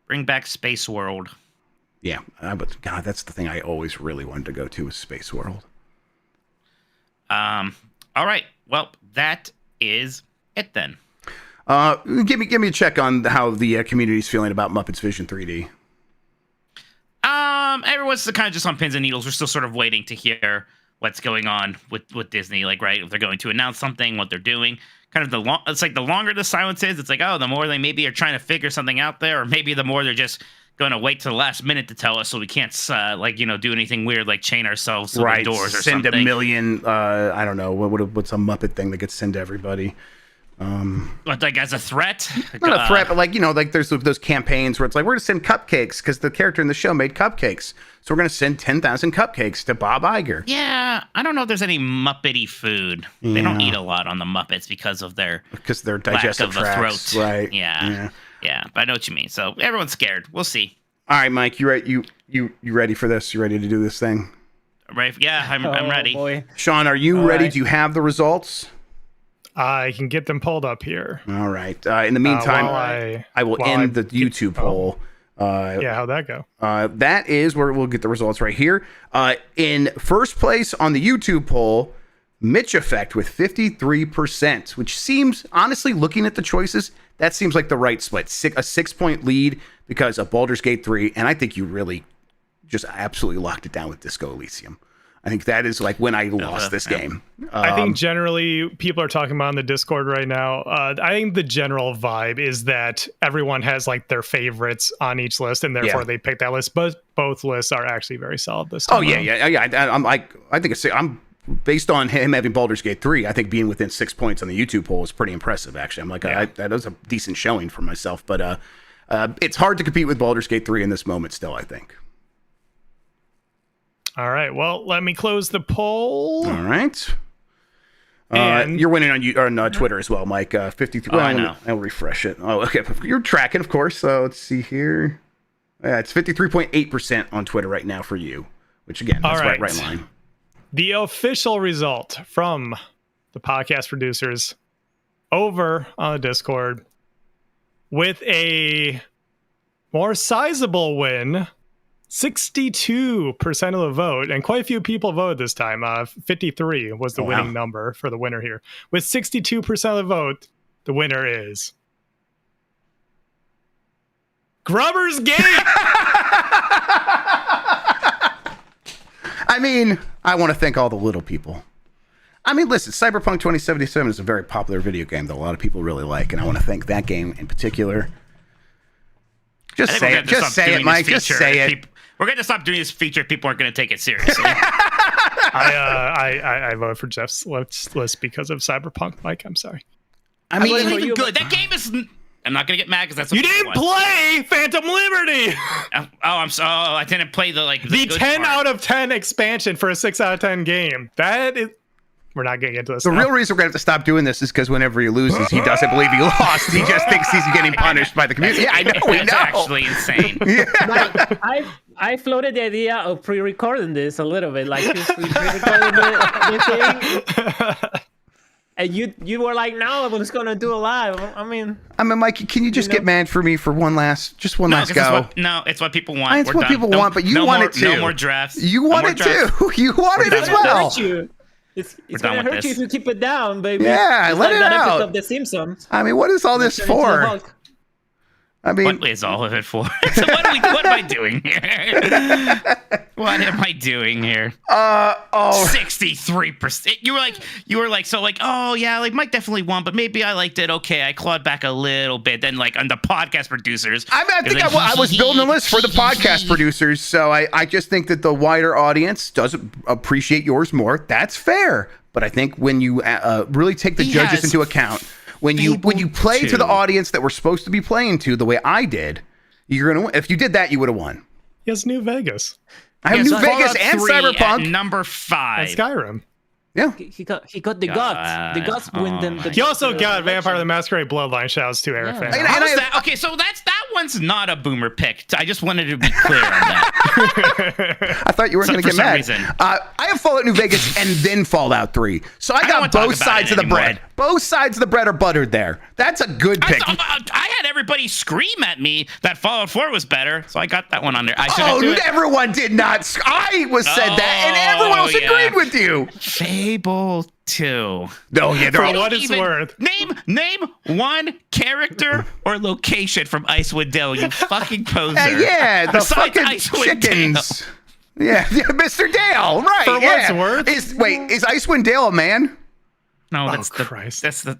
Bring back Space World. Yeah, but God, that's the thing I always really wanted to go to, is Space World. All right. Well, that is it then. Give me a check on how the community's feeling about Muppets Vision 3D. Everyone's kind of just on pins and needles. We're still sort of waiting to hear what's going on with Disney. Like, right, if they're going to announce something, what they're doing. Kind of it's like the longer the silence is, it's like, oh, the more they maybe are trying to figure something out there, or maybe the more they're just going to wait to the last minute to tell us, so we can't do anything weird, like chain ourselves to the doors or send something. A million. I don't know what's a Muppet thing that gets sent to everybody. But like as a threat? Not a threat, but like there's those campaigns where it's like, we're gonna send cupcakes because the character in the show made cupcakes, so we're gonna send 10,000 cupcakes to Bob Iger. Yeah, I don't know if there's any Muppety food. Yeah. They don't eat a lot on the Muppets because of their digestive tracts, throat. Right? Yeah, but I know what you mean. So everyone's scared. We'll see. All right, Mike, you ready for this? You ready to do this thing? Right? Yeah, I'm ready. Boy. Sean, are you ready? Right. Do you have the results? I can get them pulled up here. All right. In the meantime, I will end the YouTube poll. How'd that go? That is where we'll get the results right here. In first place on the YouTube poll, Mitch Effect with 53%, which seems, honestly, looking at the choices, that seems like the right split. A 6-point lead because of Baldur's Gate 3, and I think you really just absolutely locked it down with Disco Elysium. I think that is like when I lost this game. I think generally people are talking about on the Discord right now. I think the general vibe is that everyone has like their favorites on each list, and therefore they pick that list. But both lists are actually very solid this time. I'm based on him having Baldur's Gate 3. I think being within 6 points on the YouTube poll is pretty impressive. Actually, I'm like, that was a decent showing for myself. But it's hard to compete with Baldur's Gate 3 in this moment. Still, I think. All right. Well, let me close the poll. All right. And you're winning on Twitter as well, Mike. 53. I know. I'll refresh it. Oh, okay. You're tracking, of course. So let's see here. Yeah, it's 53.8% on Twitter right now for you, which again, that's right line. The official result from the podcast producers, over on the Discord with a more sizable win. 62% of the vote, and quite a few people voted this time. 53 was the winning number for the winner here. With 62% of the vote, the winner is Grubber's Gate. I mean, I want to thank all the little people. I mean, listen, Cyberpunk 2077 is a very popular video game that a lot of people really like, and I want to thank that game in particular. Just say it. Just say it, Mike. Just say it. We're going to stop doing this feature if people aren't going to take it seriously. I voted for Jeff's list because of Cyberpunk, Mike. I'm sorry. I mean, it's even good. That game is... I'm not going to get mad because that's... You didn't play Phantom Liberty! I didn't play the 10 out of 10 expansion for a 6 out of 10 game. That is... We're not getting into this. The real reason we're going to have to stop doing this is because whenever he loses, he doesn't believe he lost. He just thinks he's getting punished by the community. Yeah, I know. That's actually insane. Yeah. I floated the idea of pre-recording this a little bit, like just pre-recording the thing. And you were like, no, I was gonna do a live. I mean, Mikey, can you just get mad for me for one last go? It's what people want. It's what people want, but you want it too. No more drafts. You want it too. You want it as well. It's gonna hurt you if you keep it down, baby. Yeah, let it out. Of The Simpsons. I mean, what is all this for? I mean, what is all of it for? So what am I doing here? What am I doing here? 63%. You were like, oh yeah, like Mike definitely won, but maybe I liked it. Okay, I clawed back a little bit. Then like on the podcast producers, I think I was building a list for the podcast producers, so I just think that the wider audience doesn't appreciate yours more. That's fair, but I think when you really take the judges into account. When you play to the audience that we're supposed to be playing to, the way I did, you're gonna win. If you did that, you would have won. He has New Vegas. I have New Vegas and Cyberpunk. At number 5. And Skyrim. Yeah. He got the guts. The guts win them. He also got Vampire the Masquerade Bloodline. Shouts to Eric. Yeah. Okay, so that one's not a boomer pick. I just wanted to be clear on that. I thought you weren't going to get mad. Reason. I have Fallout New Vegas and then Fallout 3. So I got both sides of the bread. Both sides of the bread are buttered there. That's a good pick. I had everybody scream at me that Fallout 4 was better, so I got that one on there. Everyone did not. I said that, and everyone else agreed with you. Fable 2. No, yeah, for what it's worth. Name one character or location from Icewind Dale, you fucking poser. Yeah, the fucking chickens. Yeah, Mr. Dale, right? For what's worth. Is Icewind Dale a man? No, that's the.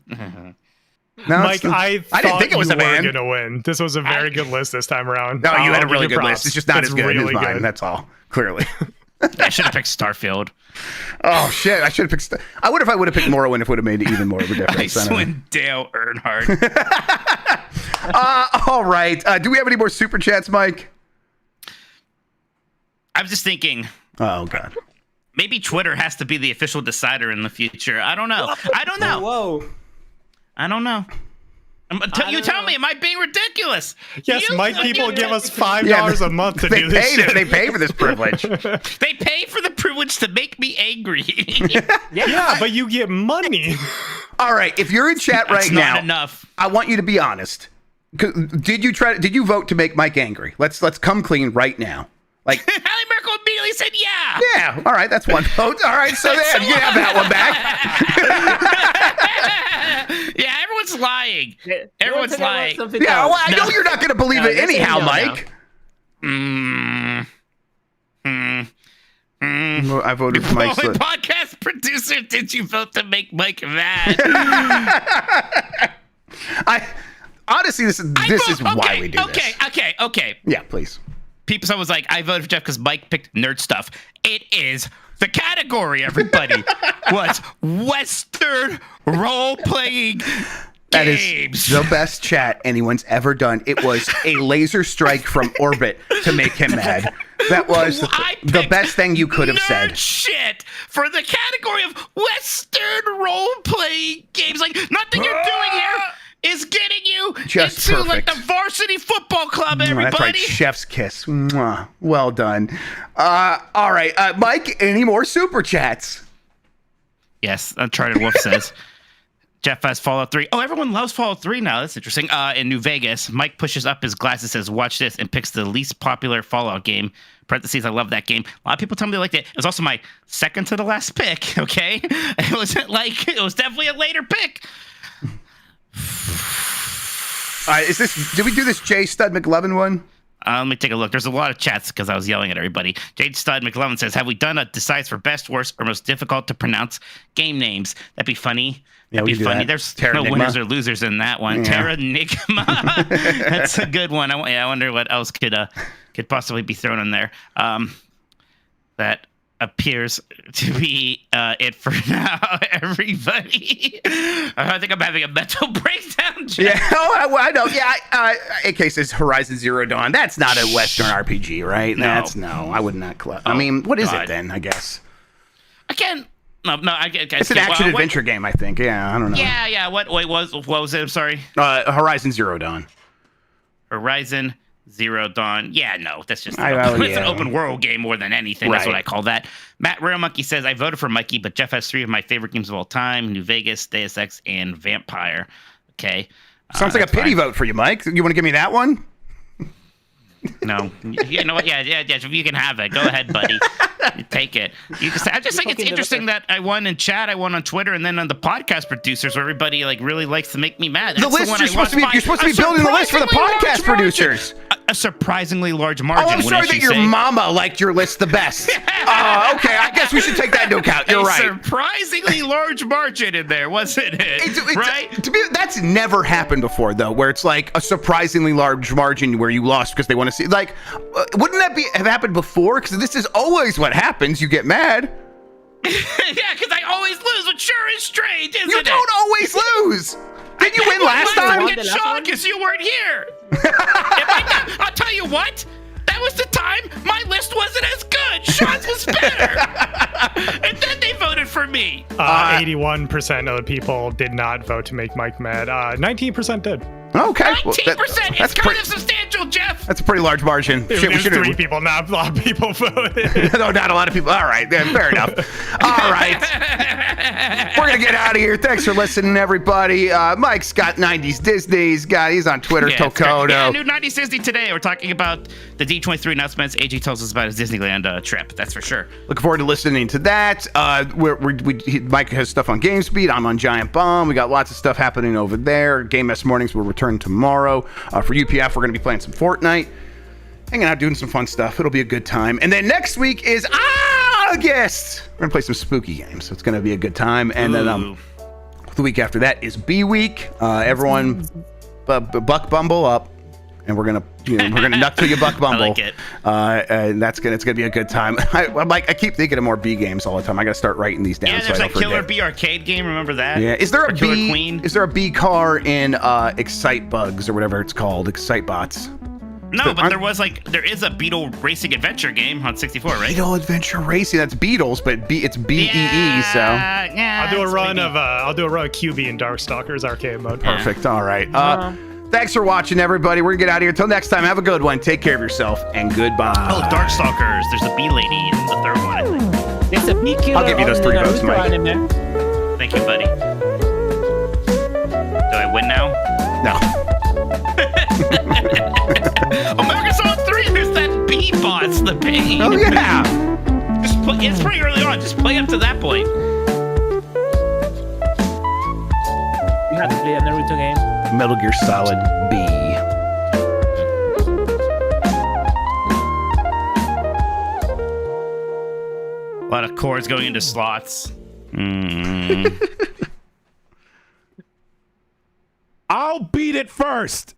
No, Mike, I didn't think it was a man. Going to win. This was a very good list this time around. No, you had a really good list. It's just not as good as mine. That's all. Clearly. I should have picked Starfield. Oh shit! I should have picked. I would have picked Morrowind if it would have made even more of a difference. Icewind Dale Earnhardt. All right. Do we have any more super chats, Mike? I'm just thinking. Oh god. Maybe Twitter has to be the official decider in the future. I don't know. Whoa. I don't know. You tell me, am I being ridiculous? Yes, people give us $5 a month to do this shit. They pay for this privilege. They pay for the privilege to make me angry. Yeah, but you get money. All right, if you're in chat right now, not enough. I want you to be honest. Did you vote to make Mike angry? Let's come clean right now. Like Hallie Merkel immediately said yeah. Yeah, all right, that's one vote. All right, so there, you have that one back. Yeah, everyone's lying. Everyone's lying. Yeah, well, I know you're not going to believe it anyhow, Mike. I voted for Mike's list. Podcast producer, did you vote to make Mike mad? Honestly, this is why we do this. Okay. Yeah, please. Someone was like, I voted for Jeff because Mike picked nerd stuff. It is the category, everybody, was Western role-playing That games. is the best chat anyone's ever done. It was a laser strike from orbit to make him mad. That was the best thing you could have said. Shit for the category of Western role-playing games. Like, nothing you're doing here is getting you just into perfect. Like the varsity football club, everybody. That's right, chef's kiss. Mwah. Well done. All right, Mike, any more super chats? Yes, Uncharted Wolf says. Jeff has Fallout 3. Oh, everyone loves Fallout 3 now. That's interesting. In New Vegas, Mike pushes up his glasses, says, watch this, and picks the least popular Fallout game. Parentheses, I love that game. A lot of people tell me they liked it. It was also my second to the last pick, okay? It was definitely a later pick. Did we do this J Stud McLovin one? Let me take a look. There's a lot of chats because I was yelling at everybody. Jade Stud McLovin says, have we done a decides for best, worst, or most difficult to pronounce game names? That'd be funny. Yeah, That'd be funny. That. There's no winners or losers in that one. Yeah. Terranigma. That's a good one. I wonder what else could possibly be thrown in there. That appears to be it for now, everybody. I think I'm having a mental breakdown. Jeff. Yeah, I know. Yeah, AK says Horizon Zero Dawn. That's not a Western RPG, right? No. I would not. I mean, what is it then? I guess. Again. No, it's an action adventure game, I think. Yeah, I don't know. Yeah. What was it? I'm sorry. Horizon Zero Dawn. Horizon Zero Dawn. Yeah, no, that's just it's an open world game more than anything. Right. That's what I call that. Matt Real Monkey says, I voted for Mikey, but Jeff has 3 of my favorite games of all time: New Vegas, Deus Ex, and Vampire. Okay. Sounds like a pity vote for you, Mike. You want to give me that one? No. You know what? Yeah. You can have it. Go ahead, buddy. You take it. I just think it's interesting that I won in chat, I won on Twitter, and then on the podcast producers, where everybody really likes to make me mad. The list you're supposed to be building the list for the podcast producers. A surprisingly large margin. Oh, I'm sorry that your mama liked your list the best. Okay, I guess we should take that into account. You're right. Surprisingly large margin in there, wasn't it? Right? To me, that's never happened before, though, where it's like a surprisingly large margin where you lost because they want to see. Like, wouldn't that have happened before? Because this is always what happens. You get mad. Yeah, because I always lose, which sure is strange, isn't it? You don't always lose. Did you win last time? I get shocked because you weren't here. I'll tell you what. That was the time my list wasn't as good. Sean's was better. And then they voted for me. 81% of the people did not vote to make Mike mad. 19% did. Okay. 19%. It's kind of substantial, Jeff. That's a pretty large margin. Shit, we should 3 people, not a lot of people voted. No, not a lot of people. All right, then, fair enough. All right. We're going to get out of here. Thanks for listening, everybody. Mike's got 90s Disney's. He's on Twitter, Tokodo. Yeah, new 90s Disney today. We're talking about the D23 announcements. AG tells us about his Disneyland trip. That's for sure. Looking forward to listening to that. Mike has stuff on GameSpeed. I'm on Giant Bomb. We got lots of stuff happening over there. Game S Mornings will return tomorrow. For UPF, we're going to be playing some Fortnite, hanging out, doing some fun stuff. It'll be a good time. And then next week is August. We're going to play some spooky games, so it's going to be a good time. And then the week after that is B Week. Everyone, buck bumble up, and we're gonna knock till you buck bumble. I like it. And it's gonna be a good time. I keep thinking of more B games all the time. I gotta start writing these down. Yeah, there's that Killer B arcade game. Remember that? Yeah. Is there a Killer B? Queen? Is there a B car in Excite Bugs or whatever it's called? Excite Bots. No, but there is a Beetle racing adventure game on 64, right? Beetle Adventure Racing. That's Beatles, but it's BEE. So yeah, I'll do a run of QB in Darkstalkers arcade mode. Perfect. All right. Thanks for watching, everybody. We're gonna get out of here. Until next time, have a good one. Take care of yourself, and goodbye. Oh, Darkstalkers. There's a bee lady in the third one, I think. There's a bee killer. I'll give you those 3 votes, Mike. Thank you, buddy. Do I win now? No. Oh, Metal Solid 3, there's that bee boss, the pain. Oh, yeah. Just play, it's pretty early on. Just play up to that point. You have to play a Naruto game. Metal Gear Solid B. A lot of chords going into slots. I'll beat it first.